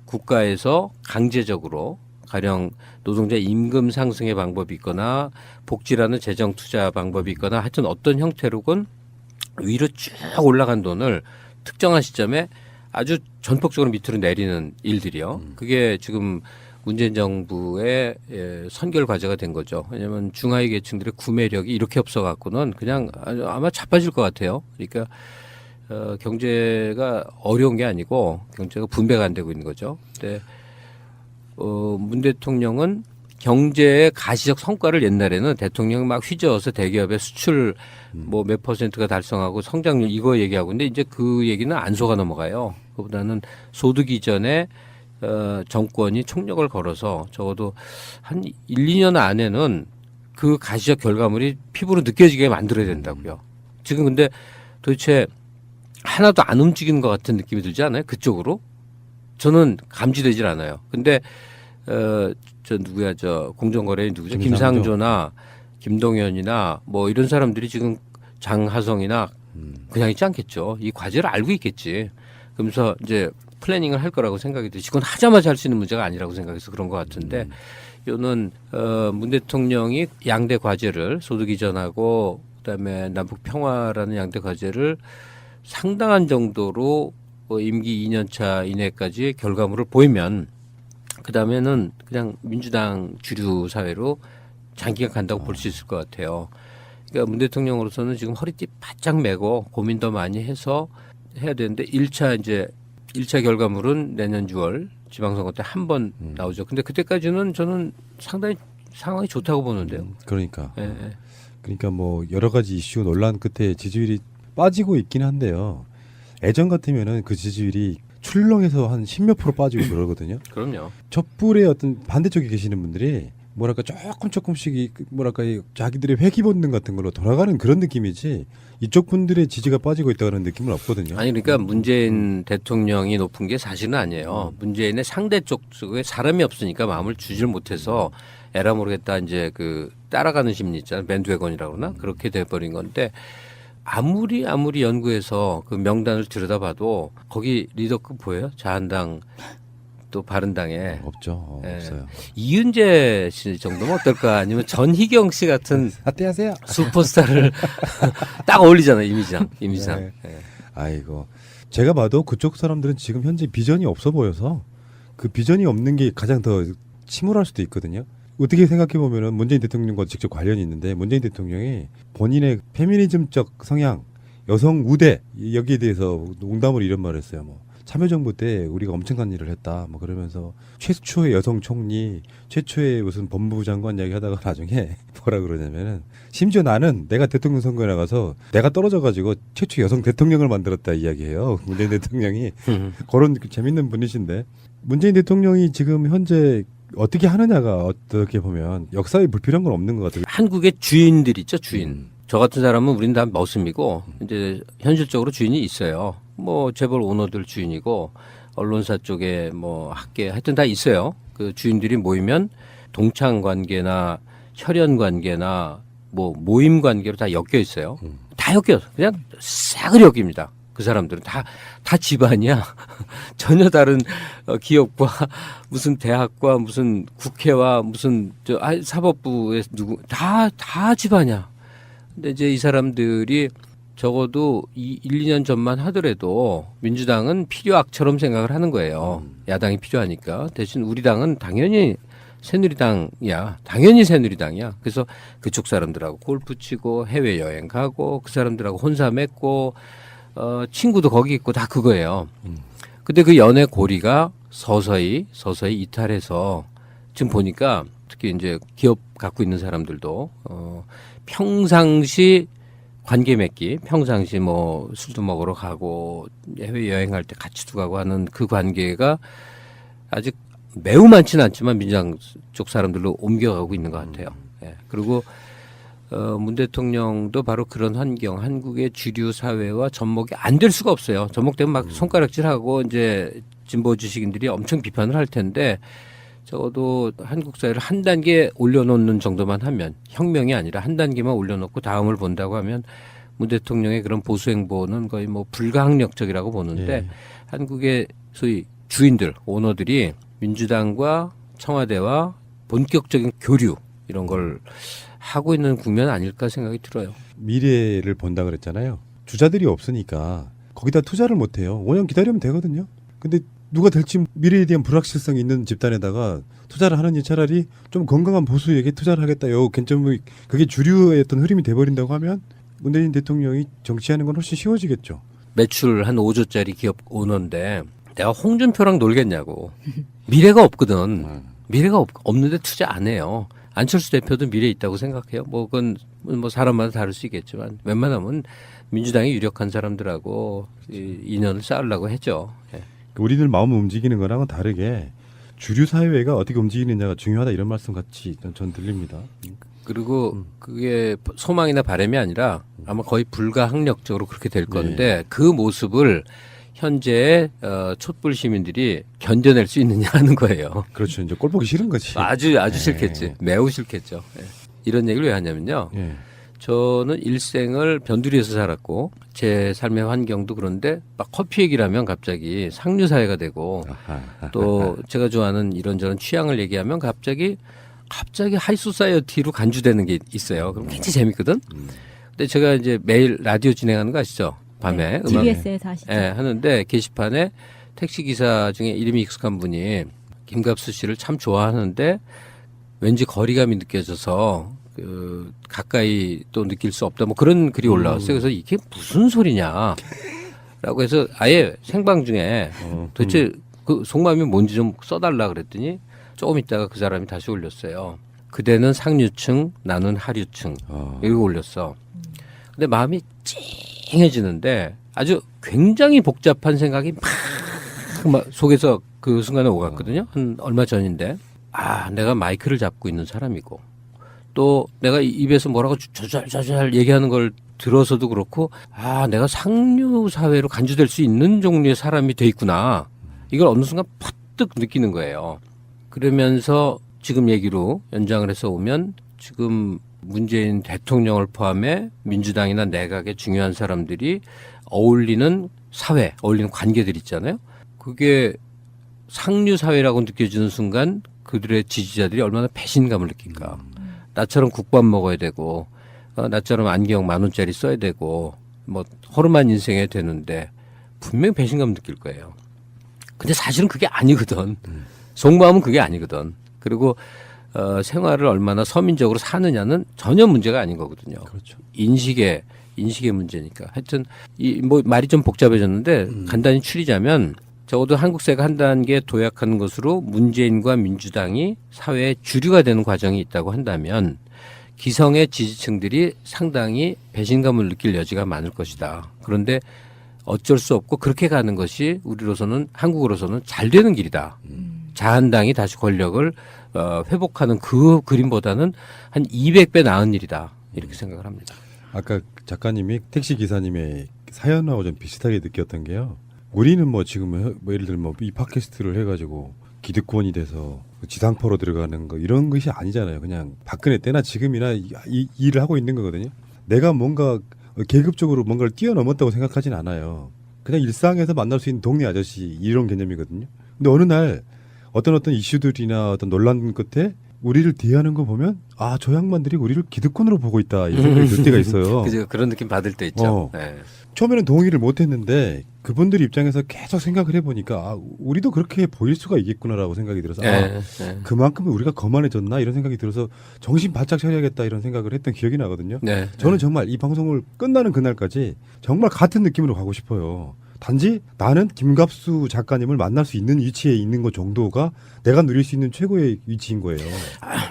Speaker 7: 국가에서 강제적으로 가령 노동자 임금 상승의 방법이 있거나 복지라는 재정 투자 방법이 있거나 하여튼 어떤 형태로건 위로 쭉 올라간 돈을 특정한 시점에 아주 전폭적으로 밑으로 내리는 일들이요. 그게 지금 문재인 정부의 선결 과제가 된 거죠. 왜냐하면 중하위 계층들의 구매력이 이렇게 없어갖고는 그냥 아마 자빠질 것 같아요. 그러니까 경제가 어려운 게 아니고 경제가 분배가 안 되고 있는 거죠. 근데 문 대통령은 경제의 가시적 성과를 옛날에는 대통령이 막 휘저어서 대기업의 수출 뭐 몇 %가 달성하고 성장률 이거 얘기하고 근데 이제 그 얘기는 안 속아 넘어가요. 그보다는 소득 이전에 정권이 총력을 걸어서 적어도 한 1, 2년 안에는 그 가시적 결과물이 피부로 느껴지게 만들어야 된다고요. 지금 근데 도대체 하나도 안 움직이는 것 같은 느낌이 들지 않아요? 그쪽으로? 저는 감지되질 않아요. 근데 저 누구야, 저 공정거래인 누구죠? 김상조나 김동연이나 뭐 이런 사람들이 지금 장하성이나 그냥 있지 않겠죠. 이 과제를 알고 있겠지. 그러면서 이제 플래닝을 할 거라고 생각이 들지. 그건 하자마자 할 수 있는 문제가 아니라고 생각해서 그런 것 같은데, 이거는 문 대통령이 양대 과제를 소득 이전하고 그다음에 남북 평화라는 양대 과제를 상당한 정도로 임기 2년차 이내까지 결과물을 보이면 그다음에는 그냥 민주당 주류 사회로 장기가 간다고 볼 수 있을 것 같아요. 그러니까 문 대통령으로서는 지금 허리띠 바짝 메고 고민 더 많이 해서 해야 되는데 1차 결과물은 내년 6월 지방선거 때 한 번 나오죠. 근데 그때까지는 저는 상당히 상황이 좋다고 보는데요.
Speaker 1: 그러니까.
Speaker 7: 예.
Speaker 1: 그러니까 뭐 여러 가지 이슈 논란 끝에 지지율이 빠지고 있긴 한데요. 예전 같으면은 그 지지율이 출렁해서 한 10몇 프로 빠지고 그러거든요.
Speaker 7: 그럼요.
Speaker 1: 촛불의 어떤 반대쪽에 계시는 분들이 뭐랄까 조금씩 뭐랄까 자기들의 회귀 본능 같은 걸로 돌아가는 그런 느낌이지 이쪽 분들의 지지가 빠지고 있다는 느낌은 없거든요.
Speaker 7: 아니 그러니까 문재인 대통령이 높은 게 사실은 아니에요. 문재인의 상대 쪽 쪽에 사람이 없으니까 마음을 주질 못해서 에라 모르겠다 이제 그 따라가는 심리 있잖아요. 밴드웨건이라고 그러나 그렇게 돼버린 건데 아무리 연구해서 그 명단을 들여다봐도 거기 리더급 보여요? 자한당 또 바른당에
Speaker 1: 없죠. 없어요.
Speaker 7: 이은재 씨 정도면 어떨까? 아니면 전희경 씨 같은
Speaker 1: 안녕하세요.
Speaker 7: 슈퍼스타를 딱 어울리잖아요. 이미지상.
Speaker 1: 네. 아이고 제가 봐도 그쪽 사람들은 지금 현재 비전이 없어 보여서 그 비전이 없는 게 가장 더 침울할 수도 있거든요. 어떻게 생각해 보면은 문재인 대통령과 직접 관련이 있는데 문재인 대통령이 본인의 페미니즘적 성향, 여성 우대 여기에 대해서 농담으로 이런 말을 했어요. 뭐 참여정부 때 우리가 엄청난 일을 했다. 뭐 그러면서 최초의 여성 총리, 최초의 무슨 법무부 장관 이야기하다가 나중에 뭐라 그러냐면은 심지어 나는 내가 대통령 선거에 나가서 내가 떨어져가지고 최초 여성 대통령을 만들었다 이야기해요. 문재인 대통령이 그런 재밌는 분이신데 문재인 대통령이 지금 현재 어떻게 하느냐가 어떻게 보면 역사에 불필요한 건 없는 것 같아요.
Speaker 7: 한국의 주인들 있죠, 주인. 저 같은 사람은 우리는 다 머슴이고 이제 현실적으로 주인이 있어요. 뭐 재벌 오너들 주인이고 언론사 쪽에 뭐 학계 하여튼 다 있어요. 그 주인들이 모이면 동창 관계나 혈연 관계나 뭐 모임 관계로 다 엮여 있어요. 다 엮여. 그냥 싹을 엮입니다. 그 사람들은 다 집안이야. 전혀 다른 기업과 무슨 대학과 무슨 국회와 무슨 사법부의 다 집안이야. 근데 이제 이 사람들이 적어도 1, 2년 전만 하더라도 민주당은 필요악처럼 생각을 하는 거예요. 야당이 필요하니까. 대신 우리 당은 당연히 새누리당이야. 당연히 새누리당이야. 그래서 그쪽 사람들하고 골프 치고 해외여행 가고 그 사람들하고 혼사 맺고 친구도 거기 있고 다 그거예요. 근데 그 연애 고리가 서서히 이탈해서 지금 보니까 특히 이제 기업 갖고 있는 사람들도 평상시 관계 맺기, 평상시 뭐 술도 먹으러 가고 해외 여행할 때 같이도 가고 하는 그 관계가 아직 매우 많지는 않지만 민주당 쪽 사람들로 옮겨가고 있는 것 같아요. 예. 그리고 문 대통령도 바로 그런 환경, 한국의 주류 사회와 접목이 안 될 수가 없어요. 접목되면 막 손가락질하고 이제 진보 지식인들이 엄청 비판을 할 텐데 적어도 한국 사회를 한 단계 올려놓는 정도만 하면 혁명이 아니라 한 단계만 올려놓고 다음을 본다고 하면 문 대통령의 그런 보수 행보는 거의 뭐 불가항력적이라고 보는데 한국의 소위 주인들, 오너들이 민주당과 청와대와 본격적인 교류 이런 걸 하고 있는 국면 아닐까 생각이 들어요.
Speaker 1: 미래를 본다 그랬잖아요. 주자들이 없으니까 거기다 투자를 못 해요. 5년 기다리면 되거든요. 근데 누가 될지 미래에 대한 불확실성이 있는 집단에다가 투자를 하느니 차라리 좀 건강한 보수에게 투자를 하겠다요. 그게 주류의 어떤 흐름이 돼버린다고 하면 문재인 대통령이 정치하는 건 훨씬 쉬워지겠죠.
Speaker 7: 매출 한 5조짜리 기업 오너인데 내가 홍준표랑 놀겠냐고. 미래가 없거든. 미래가 없는데 투자 안 해요. 안철수 대표도 미래 있다고 생각해요. 뭐 그건 뭐 사람마다 다를 수 있겠지만 웬만하면 민주당이 유력한 사람들하고 인연을 쌓으려고 했죠. 예.
Speaker 1: 우리들 마음을 움직이는 거랑은 다르게 주류 사회가 어떻게 움직이느냐가 중요하다 이런 말씀 같이 전 들립니다.
Speaker 7: 그리고 그게 소망이나 바람이 아니라 아마 거의 불가항력적으로 그렇게 될 건데 그 모습을 현재 촛불 시민들이 견뎌낼 수 있느냐 하는 거예요.
Speaker 1: 그렇죠. 이제 꼴 보기 싫은 거지.
Speaker 7: 아주 싫겠지. 매우 싫겠죠. 이런 얘기를 왜 하냐면요. 저는 일생을 변두리에서 살았고 제 삶의 환경도 그런데 막 커피 얘기를 하면 갑자기 상류 사회가 되고 또 제가 좋아하는 이런저런 취향을 얘기하면 갑자기 하이소사이어티로 간주되는 게 있어요. 그럼 굉장히 재밌거든. 근데 제가 이제 매일 라디오 진행하는 거 아시죠? 밤에 음악
Speaker 4: TBS에서 하시죠.
Speaker 7: 하는데 게시판에 택시 기사 중에 이름이 익숙한 분이 김갑수 씨를 참 좋아하는데 왠지 거리감이 느껴져서 가까이 또 느낄 수 없다 뭐 그런 글이 올라왔어요. 그래서 이게 무슨 소리냐 라고 해서 아예 생방 중에 도대체 그 속마음이 뭔지 좀 써달라 그랬더니 조금 있다가 그 사람이 다시 올렸어요. 그대는 상류층, 나는 하류층. 이거 올렸어. 근데 마음이 찡해지는데 아주 굉장히 복잡한 생각이 막 속에서 그 순간에 오갔거든요. 한 얼마 전인데. 내가 마이크를 잡고 있는 사람이고 또 내가 입에서 뭐라고 조잘조잘 얘기하는 걸 들어서도 그렇고 내가 상류 사회로 간주될 수 있는 종류의 사람이 돼 있구나. 이걸 어느 순간 퍼뜩 느끼는 거예요. 그러면서 지금 얘기로 연장을 해서 오면 지금 문재인 대통령을 포함해 민주당이나 내각의 중요한 사람들이 어울리는 사회, 어울리는 관계들 있잖아요. 그게 상류 사회라고 느껴지는 순간 그들의 지지자들이 얼마나 배신감을 느낄까. 나처럼 국밥 먹어야 되고 나처럼 안경 10,000원짜리 써야 되고 뭐 허름한 인생에 되는데 분명히 배신감 느낄 거예요. 근데 사실은 그게 아니거든. 속마음은 그게 아니거든. 그리고 생활을 얼마나 서민적으로 사느냐는 전혀 문제가 아닌 거거든요.
Speaker 1: 그렇죠.
Speaker 7: 인식의 문제니까. 하여튼 뭐 말이 좀 복잡해졌는데 간단히 추리자면 적어도 한국 사회가 한 단계 도약하는 것으로 문재인과 민주당이 사회의 주류가 되는 과정이 있다고 한다면 기성의 지지층들이 상당히 배신감을 느낄 여지가 많을 것이다. 그런데 어쩔 수 없고 그렇게 가는 것이 우리로서는 한국으로서는 잘 되는 길이다. 자한당이 다시 권력을 회복하는 그 그림보다는 한 200배 나은 일이다. 이렇게 생각을 합니다.
Speaker 1: 아까 작가님이 택시 기사님의 사연하고 좀 비슷하게 느꼈던 게요. 우리는 뭐 지금 뭐 예를 들면 이 팟캐스트를 해가지고 기득권이 돼서 지상파로 들어가는 거 이런 것이 아니잖아요. 그냥 박근혜 때나 지금이나 이 일을 하고 있는 거거든요. 내가 뭔가 계급적으로 뭔가를 뛰어넘었다고 생각하진 않아요. 그냥 일상에서 만날 수 있는 동네 아저씨 이런 개념이거든요. 근데 어느 날 어떤 이슈들이나 어떤 논란 끝에 우리를 대하는 거 보면 저 양반들이 우리를 기득권으로 보고 있다 이런 생각이 들 때가 있어요.
Speaker 7: 그죠. 그런 느낌 받을 때 있죠. 네.
Speaker 1: 처음에는 동의를 못했는데 그분들 입장에서 계속 생각을 해보니까 우리도 그렇게 보일 수가 있겠구나라고 생각이 들어서 그만큼 우리가 거만해졌나 이런 생각이 들어서 정신 바짝 차려야겠다 이런 생각을 했던 기억이 나거든요. 저는 정말 이 방송을 끝나는 그날까지 정말 같은 느낌으로 가고 싶어요. 단지 나는 김갑수 작가님을 만날 수 있는 위치에 있는 것 정도가 내가 누릴 수 있는 최고의 위치인 거예요.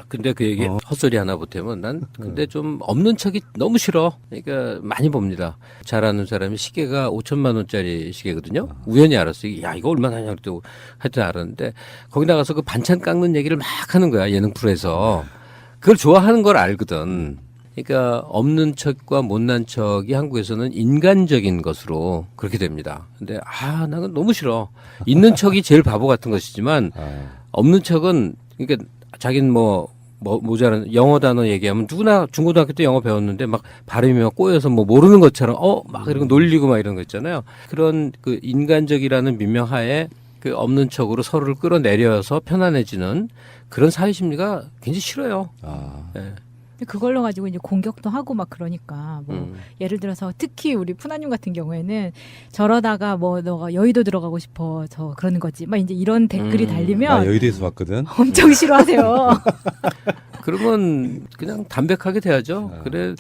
Speaker 7: 근데 그 얘기 헛소리 하나 보태면 난 근데 좀 없는 척이 너무 싫어. 그러니까 많이 봅니다. 잘 아는 사람이 시계가 5,000만 원짜리 시계거든요. 우연히 알았어요. 야 이거 얼마나 하냐 그랬더니 하여튼 알았는데 거기 나가서 그 반찬 깎는 얘기를 막 하는 거야. 예능 프로에서. 그걸 좋아하는 걸 알거든. 그러니까 없는 척과 못난 척이 한국에서는 인간적인 것으로 그렇게 됩니다. 근데 나는 너무 싫어. 있는 척이 제일 바보 같은 것이지만 없는 척은 그러니까 자기는 모자란 영어 단어 얘기하면 누구나 중고등학교 때 영어 배웠는데 막 발음이 막 꼬여서 뭐 모르는 것처럼 막 이런 거 놀리고 막 이런 거 있잖아요. 그런 그 인간적이라는 민명하에 그 없는 척으로 서로를 끌어내려서 편안해지는 그런 사회 심리가 굉장히 싫어요. 네.
Speaker 4: 그걸로 가지고 이제 공격도 하고 막 그러니까 예를 들어서 특히 우리 푸나님 같은 경우에는 저러다가 너가 여의도 들어가고 싶어 그러는 거지 막 이제 이런 댓글이 달리면
Speaker 1: 나 여의도에서 봤거든.
Speaker 4: 엄청 싫어하세요.
Speaker 7: 그러면 그냥 담백하게 돼야죠. 그래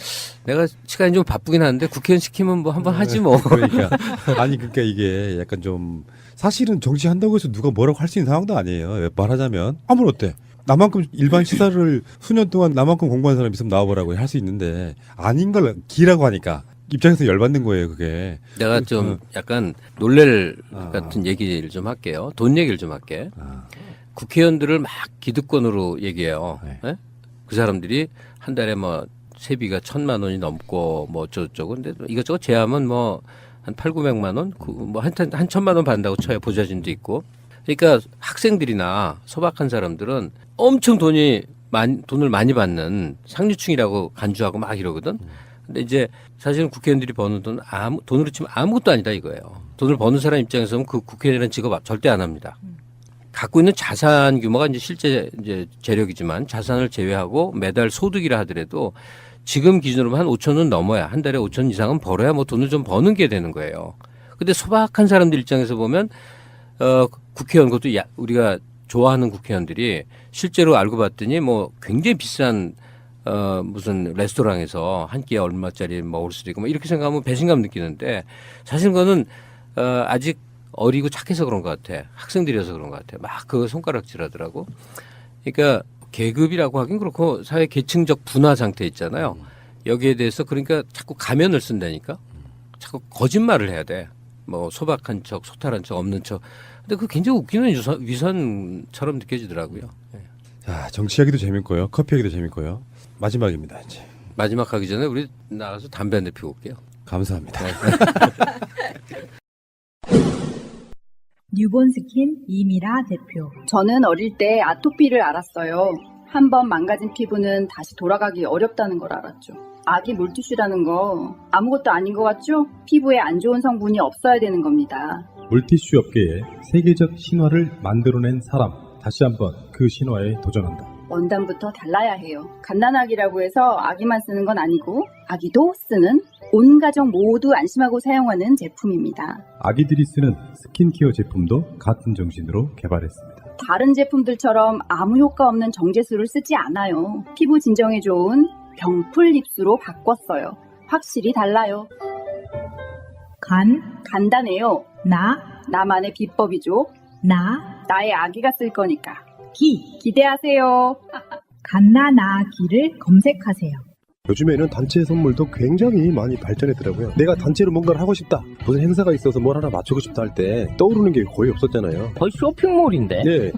Speaker 7: 내가 시간이 좀 바쁘긴 한데 국회의원 시키면 뭐 한번 하지 뭐.
Speaker 1: 그러니까 이게 약간 좀 사실은 정치한다고 해서 누가 뭐라고 할 수 있는 상황도 아니에요. 말하자면 아무런 어때? 나만큼 일반 시사를 수년 동안 나만큼 공부한 사람 있으면 나와보라고 할 수 있는데 아닌 걸 기라고 하니까 입장에서 열받는 거예요, 그게.
Speaker 7: 내가 좀 약간 놀랄 같은 얘기를 좀 할게요. 돈 얘기를 좀 할게. 국회의원들을 막 기득권으로 얘기해요. 예? 그 사람들이 한 달에 뭐 세비가 1,000만 원이 넘고 뭐 어쩌고저쩌고. 근데 이것저것 제하면 뭐 한 800~900만 원? 뭐 한 1,000만 원 받는다고 쳐요. 보좌진도 있고. 그러니까 학생들이나 소박한 사람들은 엄청 돈을 많이 받는 상류층이라고 간주하고 막 이러거든. 근데 이제 사실은 국회의원들이 버는 돈은 돈으로 치면 아무것도 아니다 이거예요. 돈을 버는 사람 입장에서는 그 국회의원이라는 직업 절대 안 합니다. 갖고 있는 자산 규모가 이제 실제 이제 재력이지만 자산을 제외하고 매달 소득이라 하더라도 지금 기준으로 한 5천 원 넘어야 한 달에 5천 이상은 벌어야 뭐 돈을 좀 버는 게 되는 거예요. 근데 소박한 사람들 입장에서 보면 국회의원 그것도 우리가 좋아하는 국회의원들이 실제로 알고 봤더니 뭐 굉장히 비싼 무슨 레스토랑에서 한 끼에 얼마짜리 먹을 수도 있고 뭐 이렇게 생각하면 배신감 느끼는데 사실 그거는 아직 어리고 착해서 그런 것 같아. 학생들이어서 그런 것 같아. 막 그 손가락질하더라고. 그러니까 계급이라고 하긴 그렇고 사회 계층적 분화 상태 있잖아요. 여기에 대해서 그러니까 자꾸 가면을 쓴다니까. 자꾸 거짓말을 해야 돼. 뭐 소박한 척, 소탈한 척, 없는 척. 근데 그거 굉장히 웃기는 위선처럼 느껴지더라고요. 네.
Speaker 1: 자, 정치 이야기도 재밌고요. 커피 얘기도 재밌고요. 마지막입니다, 이제.
Speaker 7: 마지막 하기 전에 우리 나가서 담배 한 대 피고 올게요.
Speaker 1: 감사합니다.
Speaker 4: 뉴본스킨 이미라 대표.
Speaker 11: 저는 어릴 때 아토피를 알았어요. 한번 망가진 피부는 다시 돌아가기 어렵다는 걸 알았죠. 아기 물티슈라는 거 아무것도 아닌 것 같죠? 피부에 안 좋은 성분이 없어야 되는 겁니다.
Speaker 8: 물티슈 업계에 세계적 신화를 만들어낸 사람. 다시 한번 그 신화에 도전한다.
Speaker 11: 원단부터 달라야 해요. 갓난아기라고 해서 아기만 쓰는 건 아니고 아기도 쓰는 온 가족 모두 안심하고 사용하는 제품입니다.
Speaker 8: 아기들이 쓰는 스킨케어 제품도 같은 정신으로 개발했습니다.
Speaker 11: 다른 제품들처럼 아무 효과 없는 정제수를 쓰지 않아요. 피부 진정에 좋은 병풀 립스로 바꿨어요. 확실히 달라요. 간단해요. 나만의 비법이죠. 나의 아기가 쓸 거니까. 기대하세요.
Speaker 4: 갓나나기를 검색하세요.
Speaker 8: 요즘에는 단체 선물도 굉장히 많이 발전했더라고요. 내가 단체로 뭔가를 하고 싶다. 무슨 행사가 있어서 뭘 하나 맞추고 싶다 할 때 떠오르는 게 거의 없었잖아요.
Speaker 10: 거의 쇼핑몰인데.
Speaker 8: 네.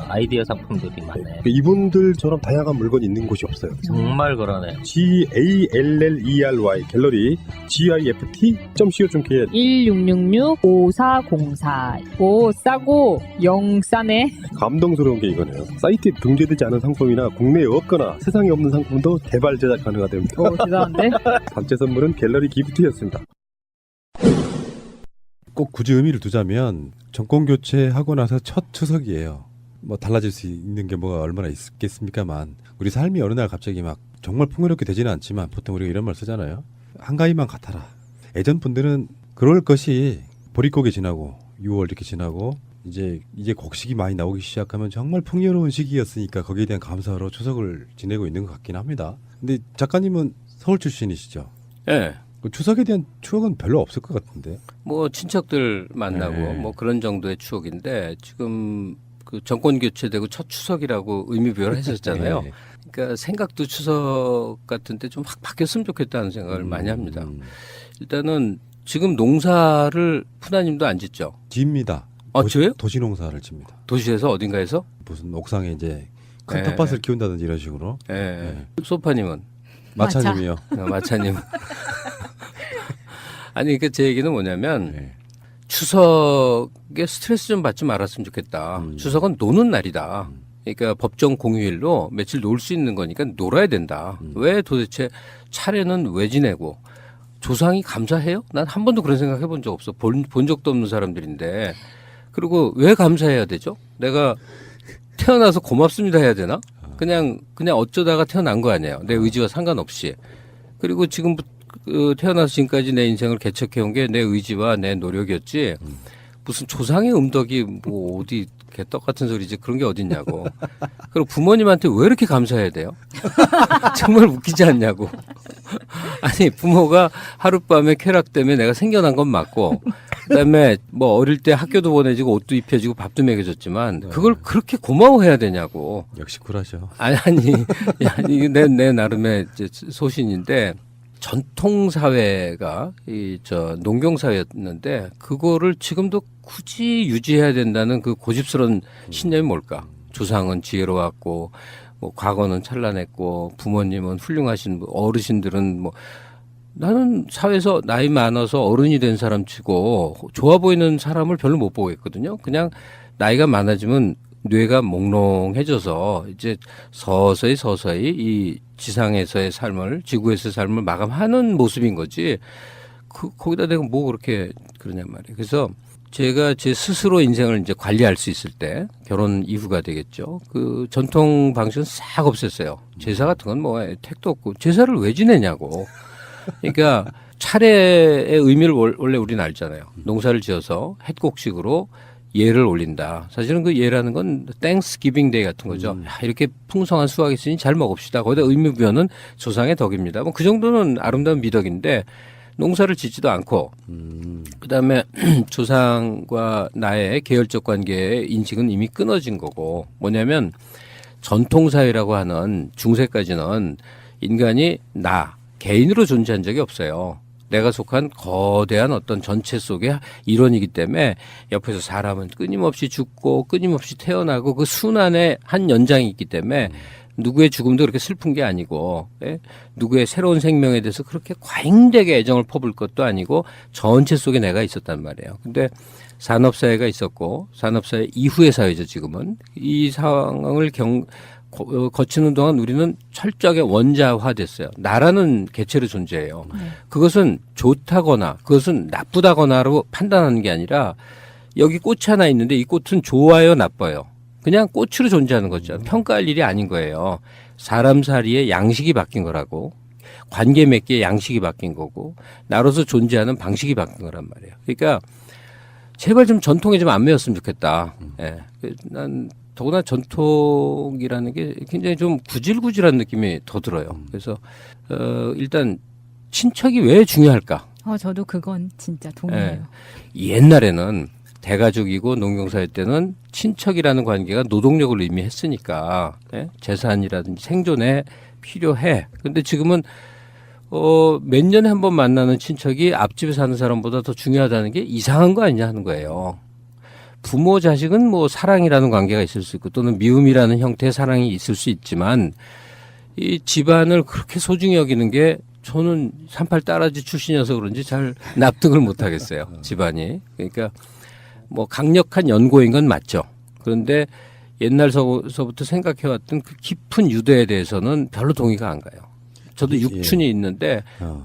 Speaker 10: 아이디어 상품들이 많네.
Speaker 8: 이분들처럼 다양한 물건이 있는 곳이 없어요.
Speaker 10: 정말 그러네.
Speaker 8: GALLERY 갤러리 GIFT.co.kr
Speaker 16: 1666-5404 오 싸고 영싸네.
Speaker 8: 감동스러운 게 이거네요. 사이트에 등재되지 않은 상품이나 국내에 없거나 세상에 없는 상품도 개발 제작 가능하답니다.
Speaker 16: 대단한데?
Speaker 8: 단체 선물은 갤러리 기프트였습니다.
Speaker 1: 꼭 굳이 의미를 두자면 정권 교체하고 나서 첫 추석이에요. 뭐 달라질 수 있는 게 뭐가 얼마나 있겠습니까만 우리 삶이 어느 날 갑자기 막 정말 풍요롭게 되지는 않지만 보통 우리가 이런 말 쓰잖아요. 한가위만 같아라. 예전 분들은 그럴 것이 보릿고개 지나고 6월 이렇게 지나고 이제 곡식이 많이 나오기 시작하면 정말 풍요로운 시기였으니까 거기에 대한 감사로 추석을 지내고 있는 것 같긴 합니다. 근데 작가님은 서울 출신이시죠?
Speaker 7: 네.
Speaker 1: 추석에 대한 추억은 별로 없을 것 같은데.
Speaker 7: 뭐 친척들 만나고
Speaker 1: 네.
Speaker 7: 뭐 그런 정도의 추억인데 지금 그 정권 교체되고 첫 추석이라고 의미부여를 했었잖아요.
Speaker 1: 네.
Speaker 7: 그러니까 생각도 추석 같은데 좀 확 바뀌었으면 좋겠다는 생각을 많이 합니다. 일단은 지금 농사를 푸나님도 안 짓죠?
Speaker 1: 지입니다.
Speaker 7: 저요?
Speaker 1: 도시농사를 칩니다.
Speaker 7: 도시에서 어딘가에서?
Speaker 1: 무슨 옥상에 이제 큰
Speaker 7: 네.
Speaker 1: 텃밭을 키운다든지 이런 식으로.
Speaker 7: 네. 소파님은?
Speaker 1: 마차님이요.
Speaker 7: 마차님. 아니, 그러니까 제 얘기는 뭐냐면 추석에 스트레스 좀 받지 말았으면 좋겠다. 추석은 노는 날이다. 그러니까 법정 공휴일로 며칠 놀 수 있는 거니까 놀아야 된다. 왜 도대체 차례는 왜 지내고 조상이 감사해요? 난 한 번도 그런 생각 해본 적 없어. 본 적도 없는 사람들인데. 그리고 왜 감사해야 되죠? 내가 태어나서 고맙습니다 해야 되나? 그냥 어쩌다가 태어난 거 아니에요. 내 의지와 상관없이. 그리고 지금 태어나서 지금까지 내 인생을 개척해온 게 내 의지와 내 노력이었지. 무슨 조상의 음덕이 뭐 어디 개떡 같은 소리지 그런 게 어딨냐고. 그리고 부모님한테 왜 이렇게 감사해야 돼요? 정말 웃기지 않냐고. 아니 부모가 하룻밤에 쾌락 때문에 내가 생겨난 건 맞고 그다음에 뭐 어릴 때 학교도 보내주고 옷도 입혀주고 밥도 먹여줬지만 그걸 그렇게 고마워해야 되냐고.
Speaker 1: 역시 쿨하셔.
Speaker 7: 아니 내 나름의 이제 소신인데 전통 사회가 농경 사회였는데 그거를 지금도 굳이 유지해야 된다는 그 고집스러운 신념이 뭘까? 조상은 지혜로웠고 뭐 과거는 찬란했고 부모님은 훌륭하신 어르신들은 뭐 나는 사회에서 나이 많아서 어른이 된 사람 치고 좋아 보이는 사람을 별로 못 보겠거든요. 그냥 나이가 많아지면 뇌가 몽롱해져서 이제 서서히 이 지상에서의 삶을, 지구에서의 삶을 마감하는 모습인 거지. 거기다 내가 뭐 그렇게 그러냔 말이에요. 그래서 제가 제 스스로 인생을 이제 관리할 수 있을 때, 결혼 이후가 되겠죠. 그 전통 방식은 싹 없앴어요. 제사 같은 건 뭐 택도 없고, 제사를 왜 지내냐고. 그러니까 차례의 의미를 원래 우리는 알잖아요. 농사를 지어서 햇곡식으로 예를 올린다. 사실은 그 예라는 건 땡스기빙 데이 같은 거죠. 야, 이렇게 풍성한 수확이 있으니 잘 먹읍시다. 거기다 의무부여는 조상의 덕입니다. 뭐 그 정도는 아름다운 미덕인데 농사를 짓지도 않고 그다음에 조상과 나의 계열적 관계의 인식은 이미 끊어진 거고 뭐냐면 전통사회라고 하는 중세까지는 인간이 개인으로 존재한 적이 없어요. 내가 속한 거대한 어떤 전체 속의 일원이기 때문에 옆에서 사람은 끊임없이 죽고 끊임없이 태어나고 그 순환의 한 연장이 있기 때문에 누구의 죽음도 그렇게 슬픈 게 아니고 누구의 새로운 생명에 대해서 그렇게 과잉되게 애정을 퍼붓을 것도 아니고 전체 속에 내가 있었단 말이에요. 근데 산업사회가 있었고 산업사회 이후의 사회죠 지금은. 이 상황을 거치는 동안 우리는 철저하게 원자화됐어요. 나라는 개체로 존재해요. 그것은 좋다거나 그것은 나쁘다거나로 판단하는 게 아니라 여기 꽃이 하나 있는데 이 꽃은 좋아요 나빠요. 그냥 꽃으로 존재하는 거죠. 평가할 일이 아닌 거예요. 사람살이의 양식이 바뀐 거라고. 관계 맺기의 양식이 바뀐 거고 나로서 존재하는 방식이 바뀐 거란 말이에요. 그러니까 제발 좀 전통에 좀 안 매였으면 좋겠다. 예. 난 더구나 전통이라는 게 굉장히 좀 구질구질한 느낌이 더 들어요. 그래서 일단 친척이 왜 중요할까?
Speaker 4: 저도 그건 진짜 동의해요.
Speaker 7: 옛날에는 대가족이고 농경사회 때는 친척이라는 관계가 노동력을 의미했으니까 재산이라든지 생존에 필요해. 근데 지금은 몇 년에 한 번 만나는 친척이 앞집에 사는 사람보다 더 중요하다는 게 이상한 거 아니냐 하는 거예요. 부모 자식은 뭐 사랑이라는 관계가 있을 수 있고 또는 미움이라는 형태의 사랑이 있을 수 있지만 이 집안을 그렇게 소중히 여기는 게 저는 38 따라지 출신이어서 그런지 잘 납득을 못 하겠어요. 집안이. 그러니까 뭐 강력한 연고인 건 맞죠. 그런데 옛날서부터 생각해왔던 그 깊은 유대에 대해서는 별로 동의가 안 가요. 저도 육춘이 있는데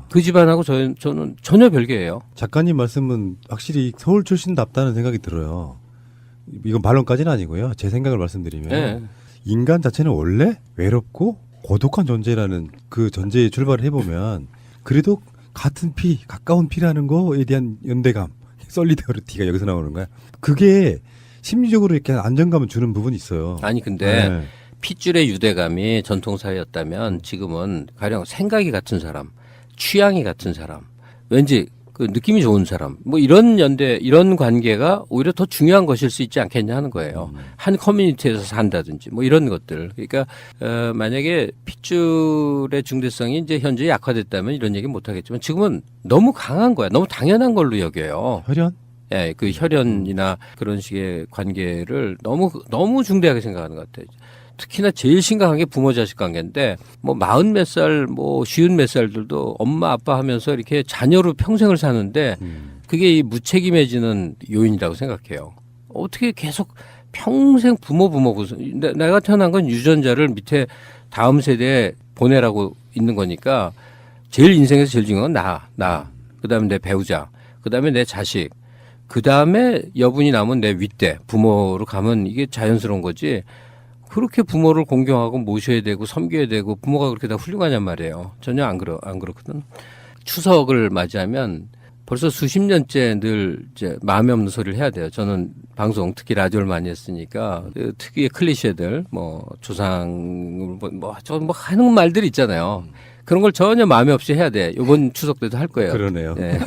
Speaker 7: 그 집안하고 저는 전혀 별개예요.
Speaker 1: 작가님 말씀은 확실히 서울 출신답다는 생각이 들어요. 이건 반론까지는 아니고요. 제 생각을 말씀드리면 인간 자체는 원래 외롭고 고독한 존재라는 그 전제에 출발을 해보면 그래도 같은 피, 가까운 피라는 거에 대한 연대감, 솔리더리티가 여기서 나오는 거야. 그게 심리적으로 이렇게 안정감을 주는 부분이 있어요.
Speaker 7: 아니 근데 핏줄의 유대감이 전통사회였다면 지금은 가령 생각이 같은 사람, 취향이 같은 사람, 왠지 그 느낌이 좋은 사람, 뭐 이런 이런 관계가 오히려 더 중요한 것일 수 있지 않겠냐 하는 거예요. 한 커뮤니티에서 산다든지 뭐 이런 것들. 그러니까 만약에 핏줄의 중대성이 이제 현재 약화됐다면 이런 얘기 못 하겠지만 지금은 너무 강한 거야. 너무 당연한 걸로 여겨요.
Speaker 1: 혈연?
Speaker 7: 예, 그 혈연이나 그런 식의 관계를 너무 중대하게 생각하는 것 같아요. 특히나 제일 심각한 게 부모 자식 관계인데 뭐 40 몇 살, 뭐 50 몇 살들도 엄마 아빠 하면서 이렇게 자녀로 평생을 사는데 그게 이 무책임해지는 요인이라고 생각해요. 어떻게 계속 평생 부모고 내가 태어난 건 유전자를 밑에 다음 세대에 보내라고 있는 거니까 제일 인생에서 제일 중요한 건 나. 그다음에 내 배우자. 그다음에 내 자식. 그다음에 여분이 남은 내 윗대 부모로 가면 이게 자연스러운 거지. 그렇게 부모를 공경하고 모셔야 되고 섬겨야 되고 부모가 그렇게 다 훌륭하냔 말이에요. 전혀 안 그렇거든. 추석을 맞이하면 벌써 수십 년째 늘 이제 마음에 없는 소리를 해야 돼요. 저는 방송 특히 라디오를 많이 했으니까 그 특유의 클리셰들 뭐 조상 뭐 하는 말들이 있잖아요. 그런 걸 전혀 마음에 없이 해야 돼. 이번 추석 때도 할 거예요.
Speaker 1: 그러네요.
Speaker 7: 네.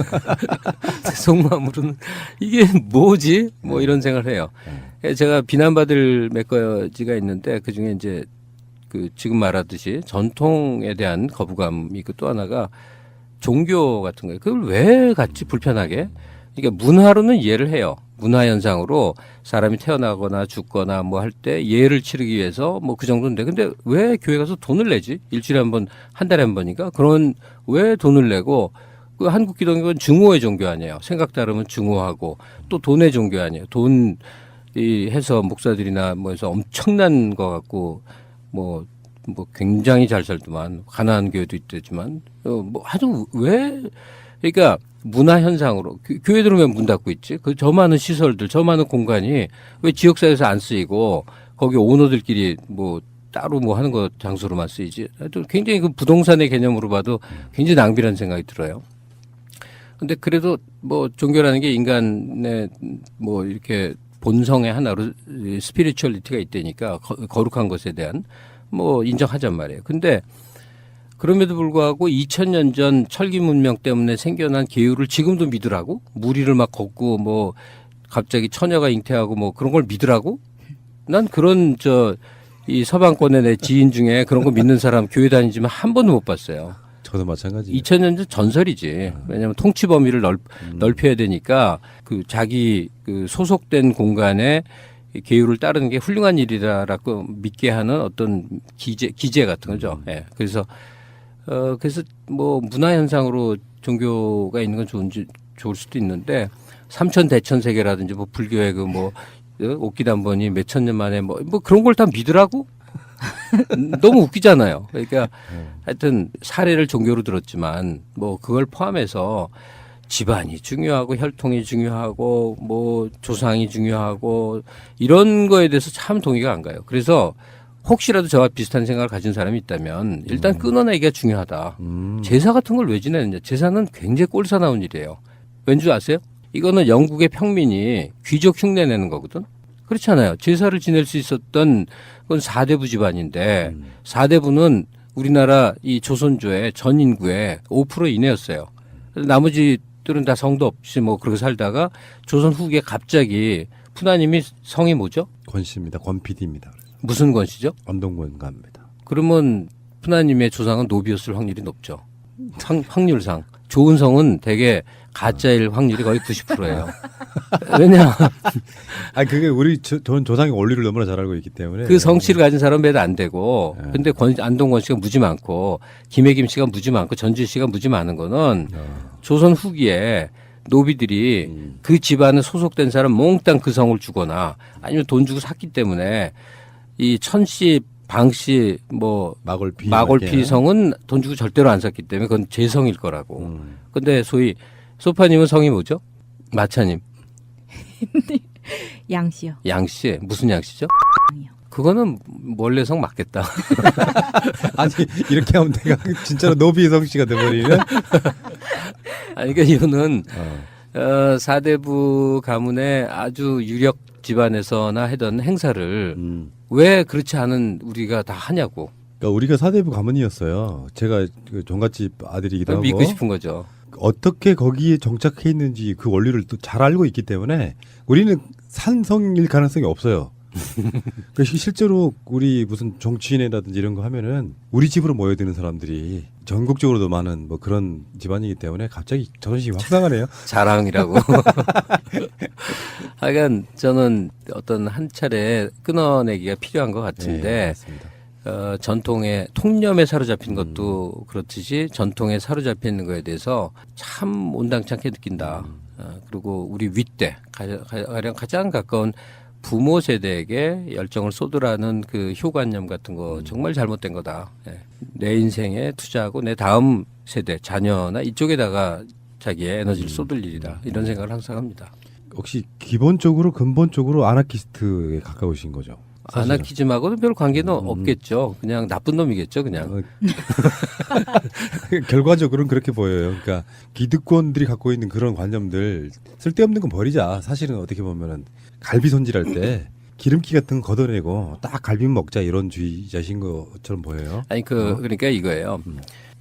Speaker 7: 속마음으로는 이게 뭐지? 뭐 이런 생각을 해요. 제가 비난받을 몇 가지가 있는데 그 중에 이제 그 지금 말하듯이 전통에 대한 거부감이 있고 또 하나가 종교 같은 거예요. 그걸 왜 갖지 불편하게? 그러니까 문화로는 이해를 해요. 문화 현상으로 사람이 태어나거나 죽거나 뭐 할 때 예를 치르기 위해서 뭐 그 정도인데 근데 왜 교회 가서 돈을 내지? 일주일에 한 번, 한 달에 한 번인가? 그런 왜 돈을 내고 그 한국 기독교는 증오의 종교 아니에요. 생각 다르면 증오하고 또 돈의 종교 아니에요. 돈 이 해서 목사들이나 뭐 해서 엄청난 거 갖고 뭐 굉장히 잘 살더만 가난한 교회도 있대지만 뭐 아주 왜 그러니까 문화 현상으로 교회 들어오면 문 닫고 있지 그 저 많은 시설들 저 많은 공간이 왜 지역사회에서 안 쓰이고 거기 오너들끼리 뭐 따로 뭐 하는 거 장소로만 쓰이지 하여튼 굉장히 그 부동산의 개념으로 봐도 굉장히 낭비라는 생각이 들어요. 근데 그래도 뭐 종교라는 게 인간의 뭐 이렇게 본성의 하나로 스피리추얼리티가 있다니까 거룩한 것에 대한 뭐 인정하잔 말이에요. 근데 그럼에도 불구하고 2000년 전 철기 문명 때문에 생겨난 계율을 지금도 믿으라고? 무리를 막 걷고 뭐 갑자기 처녀가 잉태하고 뭐 그런 걸 믿으라고? 난 그런 이 서방권의 내 지인 중에 그런 거 믿는 사람 교회 다니지만 한 번도 못 봤어요.
Speaker 1: 저도 마찬가지.
Speaker 7: 2000년 전 전설이지. 왜냐하면 통치 범위를 넓혀야 되니까 그 자기 그 소속된 공간에 계율을 따르는 게 훌륭한 일이다라고 믿게 하는 어떤 기제 같은 거죠. 예. 그래서 뭐 문화 현상으로 종교가 있는 건 좋을 수도 있는데 삼천 대천 세계라든지 뭐 불교의 그 뭐 옥기단번이 몇천 년 만에 뭐 그런 걸 다 믿으라고? 너무 웃기잖아요. 그러니까 하여튼 사례를 종교로 들었지만 뭐 그걸 포함해서 집안이 중요하고 혈통이 중요하고 뭐 조상이 중요하고 이런 거에 대해서 참 동의가 안 가요. 그래서 혹시라도 저와 비슷한 생각을 가진 사람이 있다면 일단 끊어내기가 중요하다. 제사 같은 걸 왜 지내느냐. 제사는 굉장히 꼴사나운 일이에요. 왠지 아세요? 이거는 영국의 평민이 귀족 흉내 내는 거거든. 그렇잖아요. 제사를 지낼 수 있었던 건 4대부 집안인데 4대부는 우리나라 이 조선조의 전 인구의 5% 이내였어요. 나머지들은 다 성도 없이 뭐 그렇게 살다가 조선 후기에 갑자기 푸나님이 성이 뭐죠?
Speaker 1: 권씨입니다. 권PD입니다.
Speaker 7: 무슨 권씨죠?
Speaker 1: 엄동권가입니다.
Speaker 7: 그러면 푸나님의 조상은 노비였을 확률이 높죠. 확률상. 좋은 성은 되게 가짜일 확률이 거의 90%예요. 왜냐?
Speaker 1: 그게 저는 조상의 원리를 너무나 잘 알고 있기 때문에.
Speaker 7: 그 성씨를 가진 사람은 매도 안 되고, 근데 안동권 씨가 무지 많고, 김혜김 씨가 무지 많고, 전지 씨가 무지 많은 거는 조선 후기에 노비들이 그 집안에 소속된 사람 몽땅 그 성을 주거나 아니면 돈 주고 샀기 때문에 이 천씨, 방씨, 뭐 마골피 성은 돈 주고 절대로 안 샀기 때문에 그건 제 성일 거라고. 근데 소위 소파님은 성이 뭐죠? 마차님.
Speaker 4: 양씨요.
Speaker 7: 양씨 무슨 양씨죠? 그거는 원래 성 맞겠다.
Speaker 1: 아니 이렇게 하면 내가 진짜로 노비의 성씨가 돼버리는.
Speaker 7: 아니 그러니까 이거는 4대부 가문의 아주 유력 집안에서나 하던 행사를 왜 그렇지 않은 우리가 다 하냐고.
Speaker 1: 그러니까 우리가 4대부 가문이었어요. 제가 그 종갓집 아들이기도 하고.
Speaker 7: 믿고 싶은 거죠.
Speaker 1: 어떻게 거기에 정착해 있는지 그 원리를 또 잘 알고 있기 때문에 우리는 산성일 가능성이 없어요. 실제로 우리 무슨 정치인이라든지 이런 거 하면은 우리 집으로 모여드는 사람들이 전국적으로도 많은 뭐 그런 집안이기 때문에 갑자기 자존심이 확상하네요.
Speaker 7: 자랑이라고. 하여간 저는 어떤 한 차례 끊어내기가 필요한 것 같은데
Speaker 1: 네, 맞습니다.
Speaker 7: 전통의 통념에 사로잡힌 것도 그렇듯이 전통에 사로잡혀 있는 거에 대해서 참 온당치 않게 느낀다. 그리고 우리 윗대 가장 가까운 부모 세대에게 열정을 쏟으라는 그 효관념 같은 거 정말 잘못된 거다. 내 인생에 투자하고 내 다음 세대 자녀나 이쪽에다가 자기의 에너지를 쏟을 일이다. 이런 생각을 항상 합니다.
Speaker 1: 혹시 기본적으로 근본적으로 아나키스트에 가까우신 거죠? 사실은.
Speaker 7: 아나키즘하고는 별 관계는 없겠죠. 그냥 나쁜 놈이겠죠, 그냥.
Speaker 1: 결과적으로는 그렇게 보여요. 그러니까 기득권들이 갖고 있는 그런 관념들 쓸데없는 건 버리자. 사실은 어떻게 보면은 갈비 손질할 때 기름기 같은 거 걷어내고 딱 갈비 먹자 이런 주의자신 것처럼 보여요.
Speaker 7: 아니 그러니까 이거예요.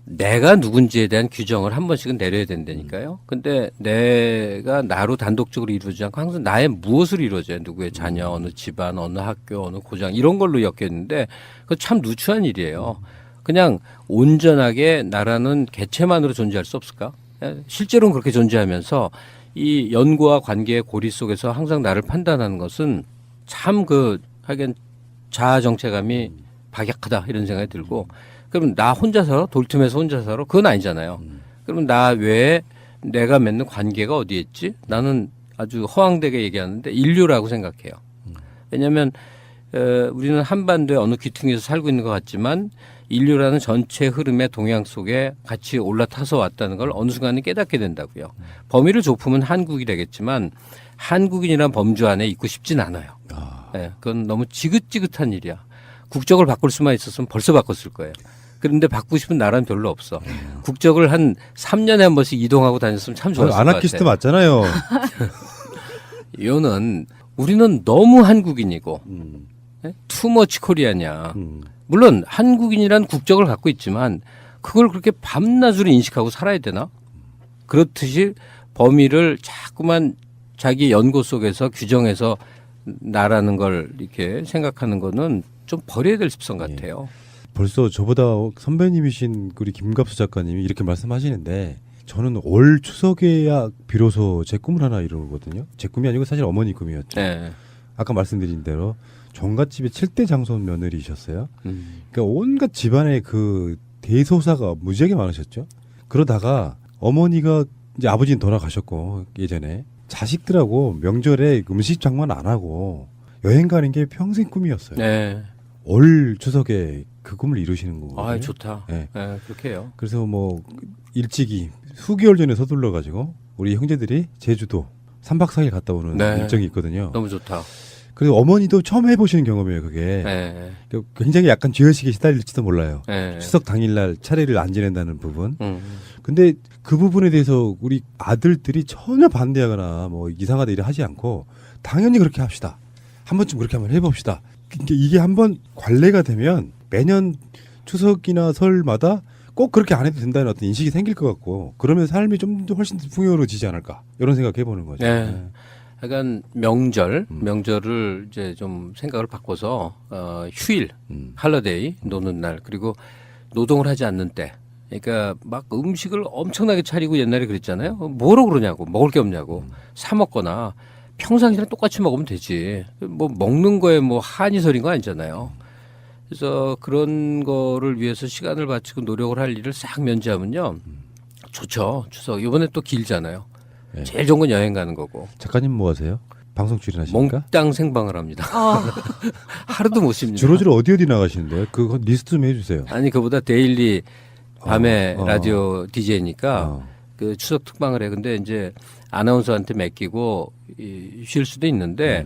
Speaker 7: 내가 누군지에 대한 규정을 한 번씩은 내려야 된다니까요. 근데 내가 나로 단독적으로 이루어지지 않고 항상 나의 무엇으로 이루어져요. 누구의 자녀, 어느 집안, 어느 학교, 어느 고장 이런 걸로 엮였는데 그거 참 누추한 일이에요. 그냥 온전하게 나라는 개체만으로 존재할 수 없을까? 실제로는 그렇게 존재하면서 이 연고와 관계의 고리 속에서 항상 나를 판단하는 것은 참 하긴 자아 정체감이 박약하다 이런 생각이 들고, 그러면 나 혼자서 돌틈에서 혼자 살아? 그건 아니잖아요. 그러면 나 외에 내가 맺는 관계가 어디에 있지? 나는 아주 허황되게 얘기하는데 인류라고 생각해요. 왜냐하면 우리는 한반도의 어느 귀퉁이에서 살고 있는 것 같지만 인류라는 전체 흐름의 동향 속에 같이 올라타서 왔다는 걸 어느 순간에 깨닫게 된다고요. 범위를 좁히면 한국이 되겠지만 한국인이란 범주 안에 있고 싶진 않아요. 네, 그건 너무 지긋지긋한 일이야. 국적을 바꿀 수만 있었으면 벌써 바꿨을 거예요. 그런데 바꾸고 싶은 나라는 별로 없어. 국적을 한 3년에 한 번씩 이동하고 다녔으면 참 좋았을 것 같아요.
Speaker 1: 아나키스트 맞잖아요.
Speaker 7: 이거는 우리는 너무 한국인이고 투머치 코리아냐. 물론 한국인이란 국적을 갖고 있지만 그걸 그렇게 밤낮으로 인식하고 살아야 되나? 그렇듯이 범위를 자꾸만 자기 연고 속에서 규정해서 나라는 걸 이렇게 생각하는 거는 좀 버려야 될 습성 같아요.
Speaker 1: 벌써 저보다 선배님이신 우리 김갑수 작가님이 이렇게 말씀하시는데 저는 올 추석에야 비로소 제 꿈을 하나 이루거든요. 제 꿈이 아니고 사실 어머니 꿈이었죠.
Speaker 7: 네.
Speaker 1: 아까 말씀드린 대로 종갓집의 7대 장손 며느리셨어요. 그러니까 온갖 집안의 그 대소사가 무지하게 많으셨죠. 그러다가 어머니가 이제 아버지는 돌아가셨고 예전에 자식들하고 명절에 음식 장만 안 하고 여행 가는 게 평생 꿈이었어요.
Speaker 7: 네.
Speaker 1: 올 추석에 그 꿈을 이루시는 거거든요.
Speaker 7: 아, 좋다.
Speaker 1: 네.
Speaker 7: 네, 그렇게 해요.
Speaker 1: 그래서 뭐 일찍이 수개월 전에 서둘러 가지고 우리 형제들이 제주도 3박 4일 갔다 오는
Speaker 7: 네.
Speaker 1: 일정이 있거든요.
Speaker 7: 너무 좋다.
Speaker 1: 그래서 어머니도 처음 해보시는 경험이에요, 그게.
Speaker 7: 네.
Speaker 1: 굉장히 약간 죄의식에 시달릴지도 몰라요.
Speaker 7: 네.
Speaker 1: 추석 당일날 차례를 안 지낸다는 부분. 근데 그 부분에 대해서 우리 아들들이 전혀 반대하거나 뭐 이상하다 이래 하지 않고 당연히 그렇게 합시다. 한 번쯤 그렇게 한번 해봅시다. 이게 한번 관례가 되면 매년 추석이나 설마다 꼭 그렇게 안 해도 된다는 어떤 인식이 생길 것 같고 그러면 삶이 좀 훨씬 풍요로워지지 않을까 이런 생각 해보는 거죠.
Speaker 7: 네. 약간 명절을 이제 좀 생각을 바꿔서 휴일, 할러데이 노는 날 그리고 노동을 하지 않는 때. 그러니까 막 음식을 엄청나게 차리고 옛날에 그랬잖아요. 뭐로 그러냐고 먹을 게 없냐고 사 먹거나 평상시랑 똑같이 먹으면 되지. 뭐 먹는 거에 뭐 한이 서린 거 아니잖아요. 그래서 그런 거를 위해서 시간을 바치고 노력을 할 일을 싹 면제하면요. 좋죠. 추석. 이번에 또 길잖아요.
Speaker 1: 네.
Speaker 7: 제일 좋은 건 여행 가는 거고.
Speaker 1: 작가님 뭐 하세요? 방송 출연하십니까?
Speaker 7: 몽땅 생방을 합니다. 하루도 못 쉽니다.
Speaker 1: 주로 어디 나가시는데요? 그거 리스트 좀 해주세요.
Speaker 7: 아니 그보다 데일리 밤에 라디오 DJ니까 그 추석 특방을 해. 근데 이제 아나운서한테 맡기고 쉴 수도 있는데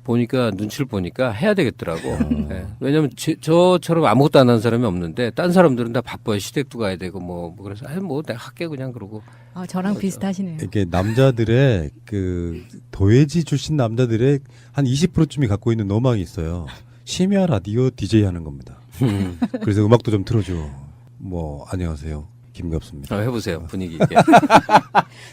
Speaker 7: 보니까 눈치를 보니까 해야 되겠더라고. 네. 왜냐하면 저처럼 아무것도 안 하는 사람이 없는데 딴 사람들은 다 바빠요. 시댁도 가야 되고 뭐 그래서 뭐 내가 할게 그냥 그러고.
Speaker 4: 저랑 비슷하시네요.
Speaker 1: 이게 남자들의 그 도예지 출신 남자들의 한 20%쯤이 갖고 있는 로망이 있어요. 심야 라디오 DJ 하는 겁니다. 그래서 음악도 좀 틀어줘. 뭐 안녕하세요. 김갑수입니다.
Speaker 7: 해보세요. 분위기 있게.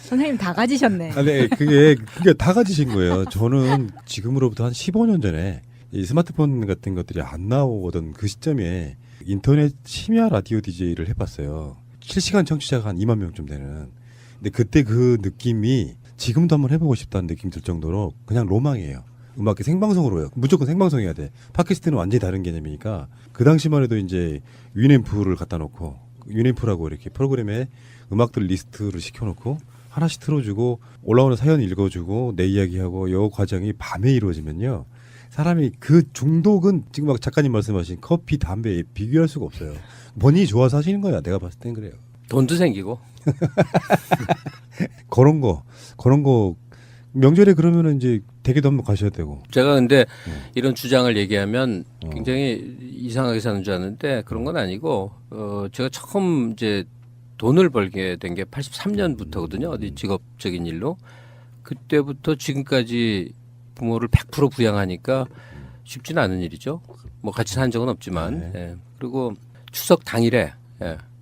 Speaker 4: 선생님 다 가지셨네.
Speaker 1: 네, 그게 다 가지신 거예요. 저는 지금으로부터 한 15년 전에 이 스마트폰 같은 것들이 안 나오던 그 시점에 인터넷 심야 라디오 DJ를 해봤어요. 실시간 청취자가 한 2만 명쯤 되는. 근데 그때 그 느낌이 지금도 한번 해보고 싶다는 느낌이 들 정도로 그냥 로망이에요. 음악이 생방송으로요. 무조건 생방송해야 돼. 팟캐스트는 완전히 다른 개념이니까 그 당시만 해도 이제 위앰프를 갖다 놓고 위앰프라고 이렇게 프로그램에 음악들 리스트를 시켜놓고 하나씩 틀어주고 올라오는 사연 읽어주고 내 이야기하고 요 과정이 밤에 이루어지면요. 사람이 그 중독은 지금 막 작가님 말씀하신 커피, 담배에 비교할 수가 없어요. 본인이 좋아서 하시는 거야. 내가 봤을 땐 그래요.
Speaker 7: 돈도 생기고.
Speaker 1: 그런 거 명절에 그러면은 이제 댁에도 한번 가셔야 되고.
Speaker 7: 제가 근데 이런 주장을 얘기하면 굉장히 이상하게 사는 줄 아는데 그런 건 아니고 제가 처음 이제 돈을 벌게 된 게 83년부터거든요. 어디 직업적인 일로. 그때부터 지금까지 부모를 100% 부양하니까 쉽지는 않은 일이죠. 뭐 같이 산 적은 없지만. 예. 그리고 추석 당일에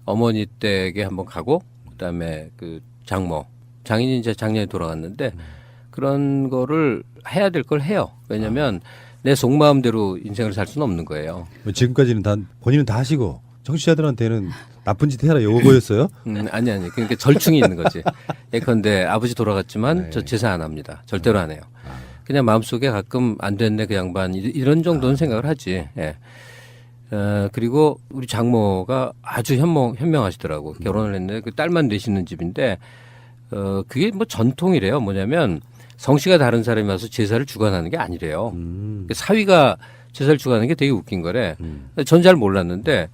Speaker 7: 어머니 댁에 한번 가고 그다음에 그 장인이 이제 작년에 돌아갔는데 그런 거를 해야 될 걸 해요. 왜냐하면 내 속마음대로 인생을 살 수는 없는 거예요.
Speaker 1: 지금까지는 본인은 다 하시고 청취자들한테는 나쁜 짓 해라 요거였어요?
Speaker 7: 아니. 그러니까 절충이 있는 거지. 예컨대 아버지 돌아갔지만 저 제사 안 합니다. 절대로 안 해요. 그냥 마음속에 가끔 안 됐네 그 양반 이런 정도는 생각을 하지. 예. 그리고 우리 장모가 아주 현명하시더라고. 결혼을 했는데 그 딸만 내시는 집인데 그게 뭐 전통이래요. 뭐냐면 성씨가 다른 사람이 와서 제사를 주관하는 게 아니래요. 사위가 제사를 주관하는 게 되게 웃긴 거래. 전 잘 몰랐는데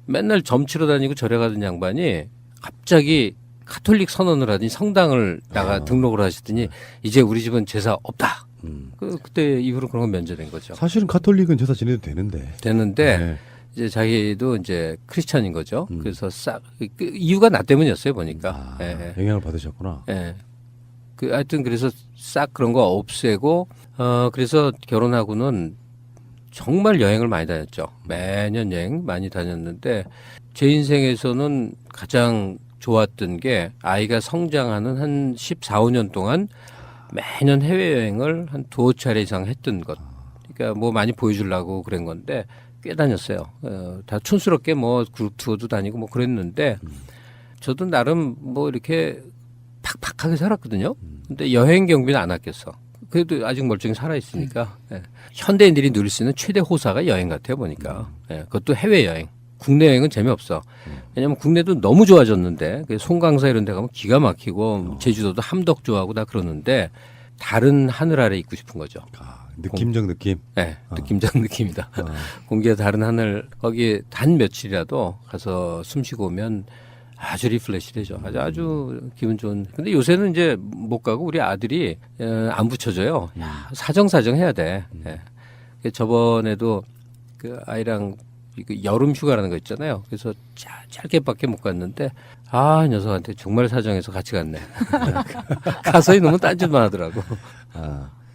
Speaker 7: 맨날 점치러 다니고 절에 가던 양반이 갑자기 카톨릭 선언을 하더니 성당을 등록을 하시더니 이제 우리 집은 제사 없다. 그때 이후로 그런 건 면제된 거죠.
Speaker 1: 사실은 카톨릭은 제사 지내도 되는데. 네.
Speaker 7: 이제 자기도 이제 크리스찬인 거죠. 그래서 그 이유가 나 때문이었어요 보니까. 예.
Speaker 1: 영향을 받으셨구나.
Speaker 7: 예. 하여튼 그래서 싹 그런 거 없애고 그래서 결혼하고는 정말 여행을 많이 다녔죠. 매년 여행 많이 다녔는데 제 인생에서는 가장 좋았던 게 아이가 성장하는 한 14, 15년 동안 매년 해외여행을 한 2차례 이상 했던 것. 그러니까 뭐 많이 보여주려고 그런 건데 꽤 다녔어요. 다 촌스럽게 뭐 그룹 투어도 다니고 뭐 그랬는데 저도 나름 뭐 이렇게 팍팍하게 살았거든요. 근데 여행 경비는 안 아꼈어. 그래도 아직 멀쩡히 살아있으니까. 예. 현대인들이 누릴 수 있는 최대 호사가 여행 같아요, 보니까. 예. 그것도 해외여행. 국내 여행은 재미없어. 왜냐면 국내도 너무 좋아졌는데, 송강사 이런 데 가면 기가 막히고, 제주도도 함덕 좋아하고 다 그러는데, 다른 하늘 아래 있고 싶은 거죠.
Speaker 1: 느낌적 느낌?
Speaker 7: 네, 느낌적 느낌이다. 공기가 다른 하늘, 거기에 단 며칠이라도 가서 숨 쉬고 오면 아주 리플레시 되죠. 아주 기분 좋은. 근데 요새는 이제 못 가고 우리 아들이 안 붙여줘요. 사정 해야 돼. 예. 저번에도 그 아이랑 그 여름 휴가라는 거 있잖아요. 그래서 짧게밖에 못 갔는데 이 녀석한테 정말 사정해서 같이 갔네. 가서 너무 딴짓만 하더라고.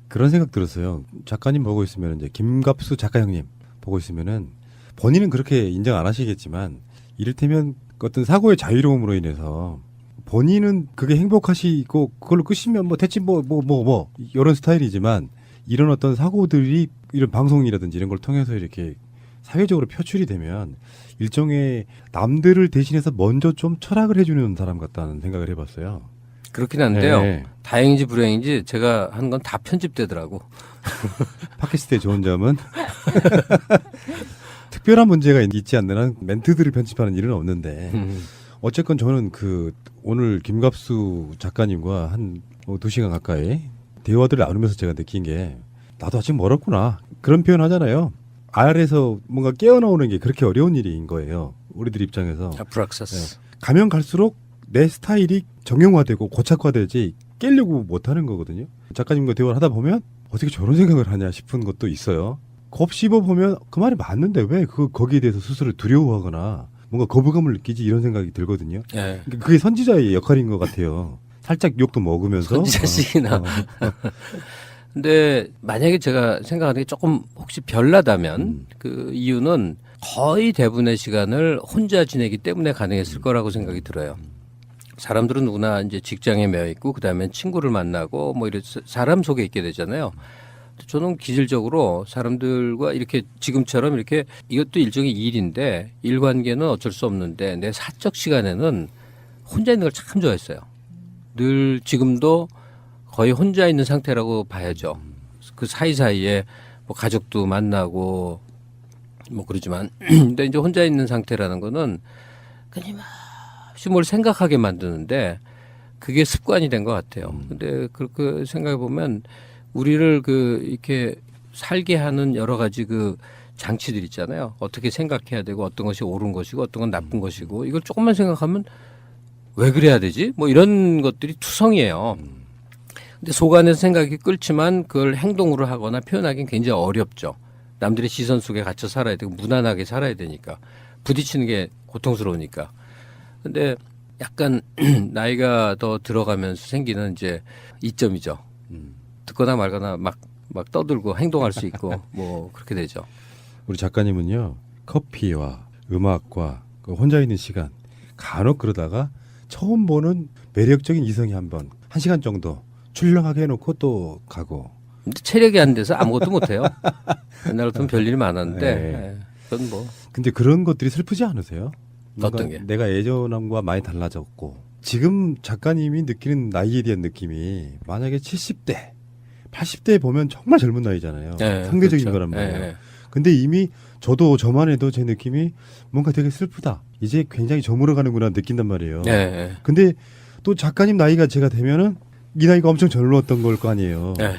Speaker 1: 그런 생각 들었어요. 작가님 보고 있으면 이제 김갑수 작가 형님 보고 있으면은 본인은 그렇게 인정 안 하시겠지만 이를테면 어떤 사고의 자유로움으로 인해서 본인은 그게 행복하시고 그걸로 끝이면 뭐 대체 뭐 이런 스타일이지만 이런 어떤 사고들이 이런 방송이라든지 이런 걸 통해서 이렇게 사회적으로 표출이 되면 일종의 남들을 대신해서 먼저 좀 철학을 해주는 사람 같다는 생각을 해봤어요.
Speaker 7: 그렇긴 한데요.
Speaker 1: 네.
Speaker 7: 다행인지 불행인지 제가 한 건 다 편집되더라고.
Speaker 1: 팟캐스트의 좋은 점은 특별한 문제가 있지 않는 한 멘트들을 편집하는 일은 없는데 어쨌건 저는 오늘 김갑수 작가님과 한 2시간 가까이 대화들을 나누면서 제가 느낀 게 나도 아직 멀었구나. 그런 표현 하잖아요. 알에서 뭔가 깨어나오는 게 그렇게 어려운 일인 거예요. 우리들 입장에서.
Speaker 7: 브락사스.
Speaker 1: 가면 갈수록 내 스타일이 정형화되고 고착화되지 깨려고 못하는 거거든요. 작가님과 대화를 하다 보면 어떻게 저런 생각을 하냐 싶은 것도 있어요. 곱씹어 보면 그 말이 맞는데 왜 거기에 대해서 스스로 두려워하거나 뭔가 거부감을 느끼지 이런 생각이 들거든요.
Speaker 7: 네.
Speaker 1: 그게 선지자의 역할인 것 같아요. 살짝 욕도 먹으면서.
Speaker 7: 선지자식이나. 근데 만약에 제가 생각하는 게 조금 혹시 별나다면 그 이유는 거의 대부분의 시간을 혼자 지내기 때문에 가능했을 거라고 생각이 들어요. 사람들은 누구나 이제 직장에 매여 있고 그다음에 친구를 만나고 뭐 이런 사람 속에 있게 되잖아요. 저는 기질적으로 사람들과 이렇게 지금처럼 이렇게 이것도 일종의 일인데 일관계는 어쩔 수 없는데 내 사적 시간에는 혼자 있는 걸 참 좋아했어요. 늘 지금도 거의 혼자 있는 상태라고 봐야죠. 그 사이사이에 뭐 가족도 만나고 뭐 그러지만 근데 이제 혼자 있는 상태라는 거는 끊임없이 뭘 생각하게 만드는데 그게 습관이 된 것 같아요. 근데 그렇게 생각해 보면 우리를 이렇게 살게 하는 여러 가지 장치들 있잖아요. 어떻게 생각해야 되고 어떤 것이 옳은 것이고 어떤 건 나쁜 것이고 이걸 조금만 생각하면 왜 그래야 되지? 뭐 이런 것들이 투성이에요. 근데 속안에서 생각이 끓지만 그걸 행동으로 하거나 표현하기는 굉장히 어렵죠. 남들의 시선 속에 갇혀 살아야 되고 무난하게 살아야 되니까 부딪히는 게 고통스러우니까. 근데 약간 나이가 더 들어가면서 생기는 이제 이점이죠. 듣거나 말거나 막 떠들고 행동할 수 있고 뭐 그렇게 되죠.
Speaker 1: 우리 작가님은요 커피와 음악과 혼자 있는 시간 간혹 그러다가 처음 보는 매력적인 이성이 한 시간 정도 출렁하게 해놓고 또 가고.
Speaker 7: 근데 체력이 안 돼서 아무것도 못해요. 옛날부터 별일이 많았는데.
Speaker 1: 네.
Speaker 7: 그건 뭐.
Speaker 1: 근데 그런 것들이 슬프지 않으세요? 뭔가
Speaker 7: 어떤 게?
Speaker 1: 내가 예전과 많이 달라졌고 지금 작가님이 느끼는 나이에 대한 느낌이 만약에 70대, 80대에 보면 정말 젊은 나이잖아요.
Speaker 7: 네,
Speaker 1: 상대적인
Speaker 7: 그렇죠.
Speaker 1: 거란 말이에요.
Speaker 7: 네.
Speaker 1: 근데 이미 저만 해도 제 느낌이 뭔가 되게 슬프다. 이제 굉장히 저물어가는구나 느낀단 말이에요.
Speaker 7: 네.
Speaker 1: 근데 또 작가님 나이가 제가 되면은 이 나이가 엄청 젊었던 걸 거 아니에요.
Speaker 7: 네.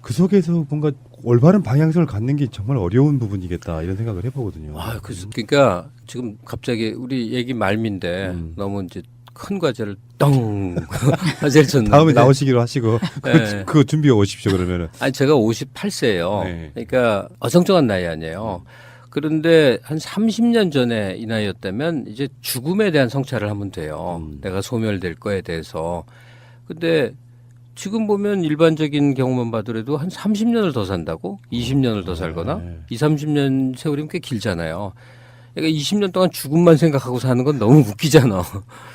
Speaker 1: 그 속에서 뭔가 올바른 방향성을 갖는 게 정말 어려운 부분이겠다 이런 생각을 해보거든요.
Speaker 7: 그러니까 지금 갑자기 우리 얘기 말미인데 너무 이제 큰 과제를 덩 과제를 줬는데
Speaker 1: 다음에 나오시기로 하시고
Speaker 7: 네.
Speaker 1: 그거 준비해 오십시오 그러면은.
Speaker 7: 아니 제가 58세예요. 그러니까 어정쩡한 나이 아니에요. 그런데 한 30년 전에 이 나이였다면 이제 죽음에 대한 성찰을 하면 돼요. 내가 소멸될 거에 대해서. 근데 지금 보면 일반적인 경우만 봐더라도 한 30년을 더 산다고? 20년을 더 살거나? 20, 30년 세월이면 꽤 길잖아요. 그러니까 20년 동안 죽음만 생각하고 사는 건 너무 웃기잖아.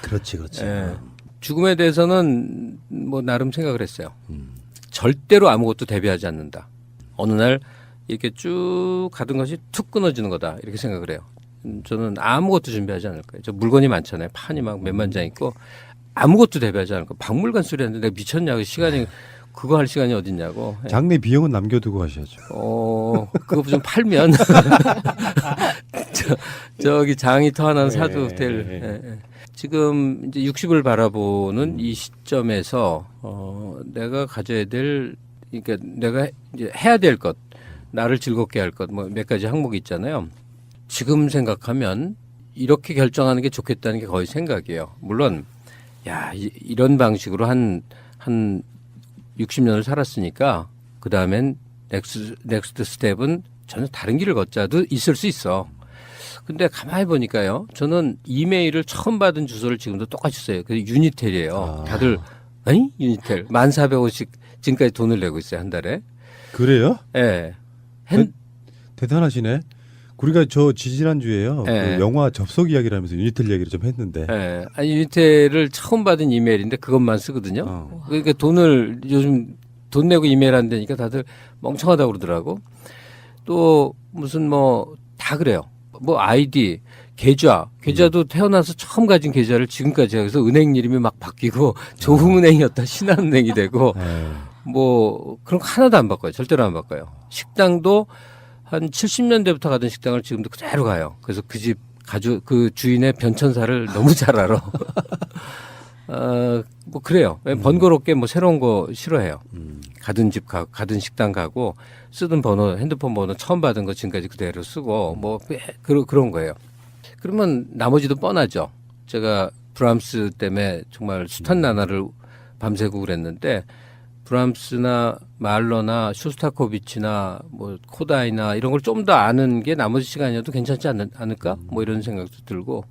Speaker 1: 그렇지.
Speaker 7: 예. 죽음에 대해서는 뭐 나름 생각을 했어요. 절대로 아무것도 대비하지 않는다. 어느 날 이렇게 쭉 가던 것이 툭 끊어지는 거다. 이렇게 생각을 해요. 저는 아무것도 준비하지 않을 거예요. 저 물건이 많잖아요. 판이 막 몇만 장 있고 아무것도 대비하지 않을 거예요. 박물관 소리 하는데 내가 미쳤냐고 시간이 그거 할 시간이 어딨냐고.
Speaker 1: 장례 비용은 남겨두고 하셔야죠.
Speaker 7: 그거 좀 팔면 저기 장이 터 하나 사도 될. 지금 이제 60을 바라보는 이 시점에서 내가 가져야 될, 그러니까 내가 이제 해야 될 것, 나를 즐겁게 할 것, 뭐 몇 가지 항목이 있잖아요. 지금 생각하면 이렇게 결정하는 게 좋겠다는 게 거의 생각이에요. 물론, 이런 방식으로 한 60년을 살았으니까 그 다음엔 넥스트 스텝은 전혀 다른 길을 걷자도 있을 수 있어. 근데 가만히 보니까요. 저는 이메일을 처음 받은 주소를 지금도 똑같이 써요. 그 유니텔이에요. 다들 아니 유니텔 14,500원씩 지금까지 돈을 내고 있어요. 한 달에.
Speaker 1: 그래요?
Speaker 7: 네.
Speaker 1: 대단하시네. 우리가 저 지지난주에요.
Speaker 7: 네.
Speaker 1: 그 영화 접속 이야기를 하면서 유니텔 이야기를 좀 했는데.
Speaker 7: 네. 아니, 유니텔을 처음 받은 이메일인데 그것만 쓰거든요. 그러니까 돈을 요즘 돈 내고 이메일 안 되니까 다들 멍청하다고 그러더라고. 또 무슨 뭐 다 그래요. 뭐 아이디, 계좌도 태어나서 처음 가진 계좌를 지금까지 해서 은행 이름이 막 바뀌고 조흥은행이었다 신한은행이 되고 뭐 그런 거 하나도 안 바꿔요. 절대로 안 바꿔요. 식당도 한 70년대부터 가던 식당을 지금도 그대로 가요. 그래서 그 집 그 주인의 변천사를 너무 잘 알아. 뭐 그래요. 번거롭게 뭐 새로운 거 싫어해요. 가든 집 가든 식당 가고 쓰던 번호, 핸드폰 번호 처음 받은 거 지금까지 그대로 쓰고 뭐 그런 거예요. 그러면 나머지도 뻔하죠. 제가 브람스 때문에 정말 숱한 나날을 밤새고 그랬는데 브람스나 말러나 쇼스타코비치나 뭐 코다이나 이런 걸 좀 더 아는 게 나머지 시간이어도 괜찮지 않을까? 뭐 이런 생각도 들고.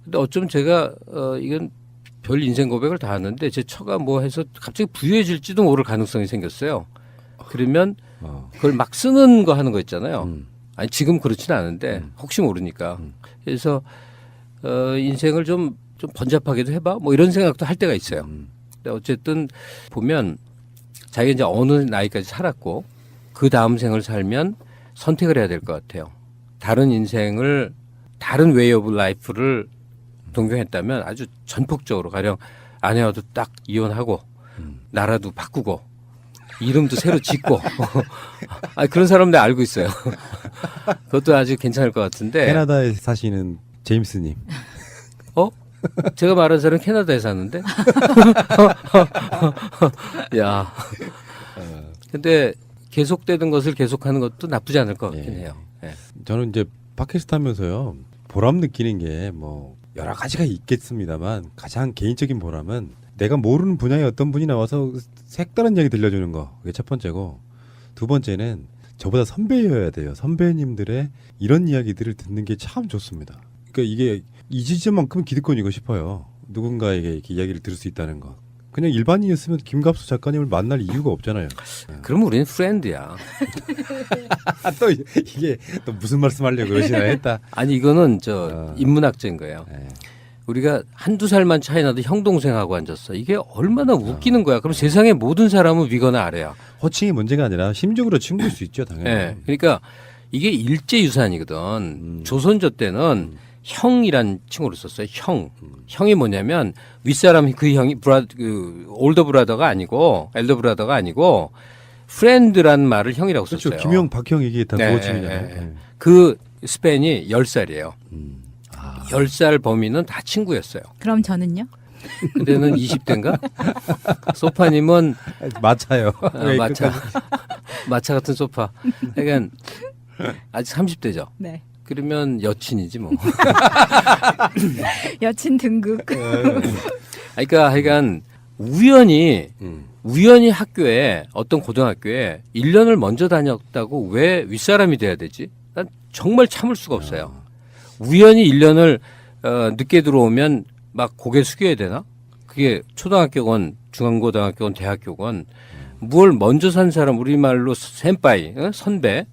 Speaker 7: 근데 어쩌면 제가 이건 별 인생 고백을 다 하는데 제 처가 뭐 해서 갑자기 부유해질지도 모를 가능성이 생겼어요. 그러면 그걸 막 쓰는 거 하는 거 있잖아요. 아니 지금 그렇지는 않은데 혹시 모르니까. 그래서 인생을 좀 번잡하게도 해봐. 뭐 이런 생각도 할 때가 있어요. 근데 어쨌든 보면 자기가 이제 어느 나이까지 살았고 그 다음 생을 살면 선택을 해야 될 것 같아요. 다른 인생을 다른 웨이 오브 라이프를 동경했다면 아주 전폭적으로 가령 아내와도 딱 이혼하고 나라도 바꾸고 이름도 새로 짓고 그런 사람들 알고 있어요. 그것도 아주 괜찮을 것 같은데.
Speaker 1: 캐나다에 사시는 제임스님.
Speaker 7: 제가 말한 사람은 캐나다에 사는데. 야. 근데 계속되는 것을 계속하는 것도 나쁘지 않을 것 같긴 해요.
Speaker 1: 저는 이제 팟캐스트 하면서요. 보람 느끼는 게 뭐 여러 가지가 있겠습니다만 가장 개인적인 보람은 내가 모르는 분야의 어떤 분이 나와서 색다른 이야기 들려주는 거. 그게 첫 번째고 두 번째는 저보다 선배여야 돼요. 선배님들의 이런 이야기들을 듣는 게 참 좋습니다. 그러니까 이게 이 지점만큼 기득권이고 싶어요. 누군가에게 이렇게 이야기를 들을 수 있다는 거. 그냥 일반인이었으면 김갑수 작가님을 만날 이유가 없잖아요.
Speaker 7: 그럼 우리는 프렌드야.
Speaker 1: 또 이게 또 무슨 말씀하려고 그러시나 했다.
Speaker 7: 아니 이거는 인문학적인 거예요. 우리가 한두 살만 차이 나도 형 동생하고 앉았어. 이게 얼마나 웃기는 거야. 그럼 세상의 모든 사람은 위거나 아래야.
Speaker 1: 호칭이 문제가 아니라 심적으로 친구일 수 있죠, 당연히.
Speaker 7: 네. 그러니까 이게 일제유산이거든. 조선조 때는 형이란 칭호를 썼어요. 형. 형이 뭐냐면 윗사람 그 형이 올더 브라더가 아니고 엘더 브라더가 아니고 프렌드란 말을 형이라고
Speaker 1: 그렇죠.
Speaker 7: 썼어요.
Speaker 1: 김형, 박형 이게 다
Speaker 7: 네,
Speaker 1: 부호칭이잖아요.
Speaker 7: 네. 그 스팬이 10살이에요. 10살 범위는 다 친구였어요.
Speaker 4: 그럼 저는요?
Speaker 7: 그때는 20대인가? 소파님은
Speaker 1: 마차요.
Speaker 7: 마차. 마차 같은 소파. 그러니까 아직 30대죠.
Speaker 4: 네.
Speaker 7: 그러면 여친이지 뭐.
Speaker 4: 여친 등극.
Speaker 7: 그러니까 하여간 우연히 학교에 어떤 고등학교에 1년을 먼저 다녔다고 왜 윗사람이 돼야 되지? 난 정말 참을 수가 없어요. 우연히 1년을 늦게 들어오면 막 고개 숙여야 되나? 그게 초등학교건 중앙고등학교건 대학교건 뭘 먼저 산 사람 우리말로 센파이 선배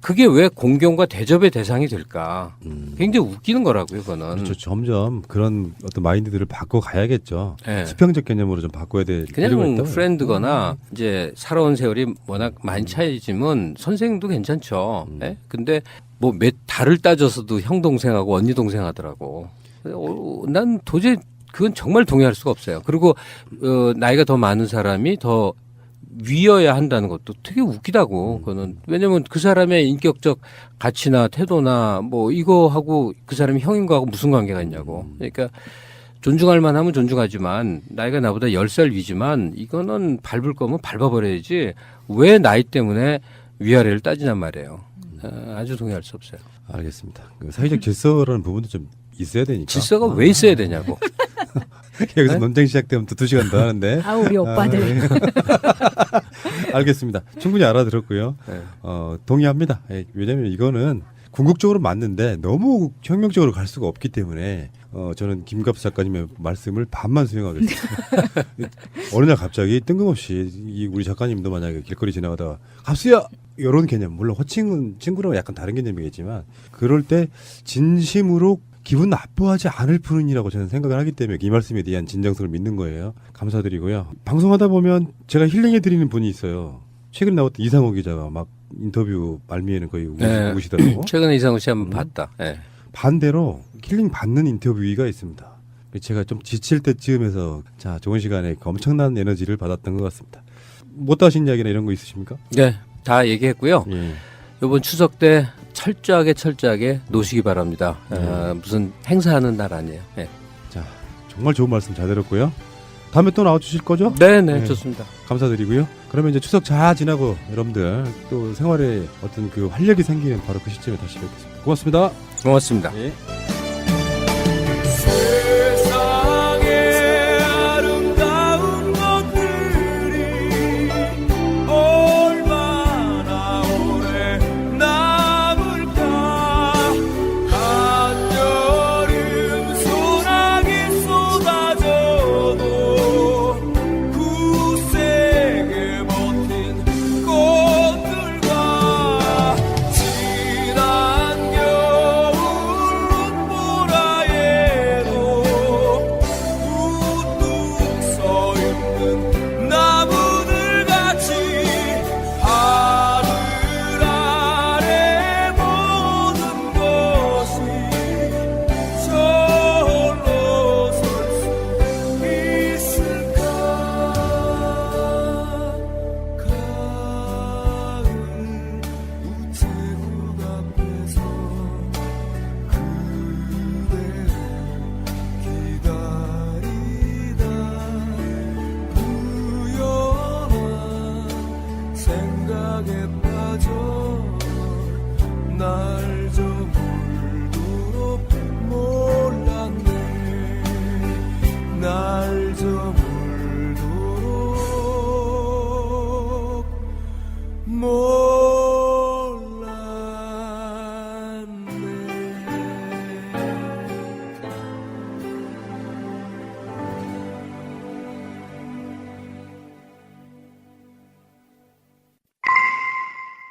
Speaker 7: 그게 왜 공경과 대접의 대상이 될까? 굉장히 웃기는 거라고요, 그거는.
Speaker 1: 그렇죠. 점점 그런 어떤 마인드들을 바꿔 가야겠죠.
Speaker 7: 네.
Speaker 1: 수평적 개념으로 좀 바꿔야 될 필요가
Speaker 7: 그냥
Speaker 1: 있다고요.
Speaker 7: 프렌드거나 이제 살아온 세월이 워낙 많이 차이지만 선생도 괜찮죠. 네? 근데 뭐 몇 달을 따져서도 형 동생하고 언니 동생 하더라고. 난 도저히 그건 정말 동의할 수가 없어요. 그리고 나이가 더 많은 사람이 더 위여야 한다는 것도 되게 웃기다고. 그거는 왜냐면 그 사람의 인격적 가치나 태도나 뭐 이거하고 그 사람이 형인 거하고 무슨 관계가 있냐고. 그러니까 존중할 만하면 존중하지만 나이가 나보다 10살 위지만 이거는 밟을 거면 밟아버려야지 왜 나이 때문에 위아래를 따지냔 말이에요. 아주 동의할 수 없어요.
Speaker 1: 알겠습니다. 그 사회적 질서라는 부분도 좀 있어야 되니까.
Speaker 7: 질서가 왜 있어야 되냐고.
Speaker 1: 여기서
Speaker 7: 네?
Speaker 1: 논쟁 시작되면 또 2시간 더 하는데.
Speaker 4: 아, 우리 오빠들.
Speaker 1: 알겠습니다. 충분히 알아들었고요.
Speaker 7: 네.
Speaker 1: 동의합니다. 왜냐하면 이거는 궁극적으로 맞는데 너무 혁명적으로 갈 수가 없기 때문에 저는 김갑수 작가님의 말씀을 반만 수용하겠습니다. 어느 날 갑자기 뜬금없이 우리 작가님도 만약에 길거리 지나가다가 갑수야! 이런 개념, 물론 호칭은 친구랑 약간 다른 개념이겠지만 그럴 때 진심으로 기분 나빠하지 않을 뿐이라고 저는 생각을 하기 때문에 이 말씀에 대한 진정성을 믿는 거예요. 감사드리고요. 방송하다 보면 제가 힐링해드리는 분이 있어요. 최근에 나왔던 이상호 기자가 막 인터뷰 말미에는 거의 우시더라고.
Speaker 7: 최근에 이상호 씨 한번 봤다. 네.
Speaker 1: 반대로 힐링 받는 인터뷰가 있습니다. 제가 좀 지칠 때쯤에서 자 좋은 시간에 엄청난 에너지를 받았던 것 같습니다. 못 하신 이야기나 이런 거 있으십니까?
Speaker 7: 네, 다 얘기했고요. 이번 추석 때 철저하게 노시기 바랍니다. 무슨 행사하는 날 아니에요. 네.
Speaker 1: 자, 정말 좋은 말씀 잘 들었고요. 다음에 또 나와주실 거죠?
Speaker 7: 네, 좋습니다.
Speaker 1: 감사드리고요. 그러면 이제 추석 잘 지나고 여러분들 또 생활에 어떤 그 활력이 생기는 바로 그 시점에 다시 뵙겠습니다. 고맙습니다.
Speaker 7: 고맙습니다.
Speaker 1: 네.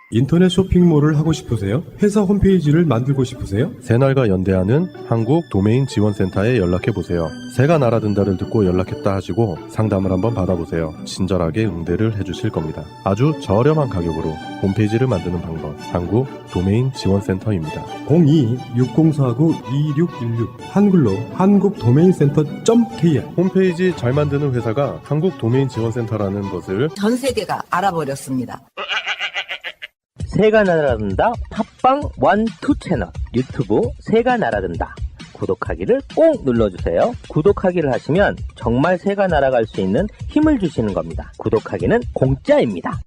Speaker 8: 인터넷 쇼핑몰을 하고 싶으세요? 회사 홈페이지를 만들고 싶으세요? 새날과 연대하는 한국 도메인 지원센터에 연락해보세요. 새가 날아든다를 듣고 연락했다 하시고 상담을 한번 받아보세요. 친절하게 응대를 해주실 겁니다. 아주 저렴한 가격으로 홈페이지를 만드는 방법, 한국 도메인 지원센터입니다. 02-6049-2616 한글로 한국도메인센터.kr 홈페이지 잘 만드는 회사가 한국도메인지원센터라는 것을
Speaker 17: 전 세계가 알아버렸습니다.
Speaker 10: 새가 날아든다 팟빵 1, 2 채널 유튜브 새가 날아든다 구독하기를 꼭 눌러주세요. 구독하기를 하시면 정말 새가 날아갈 수 있는 힘을 주시는 겁니다. 구독하기는 공짜입니다.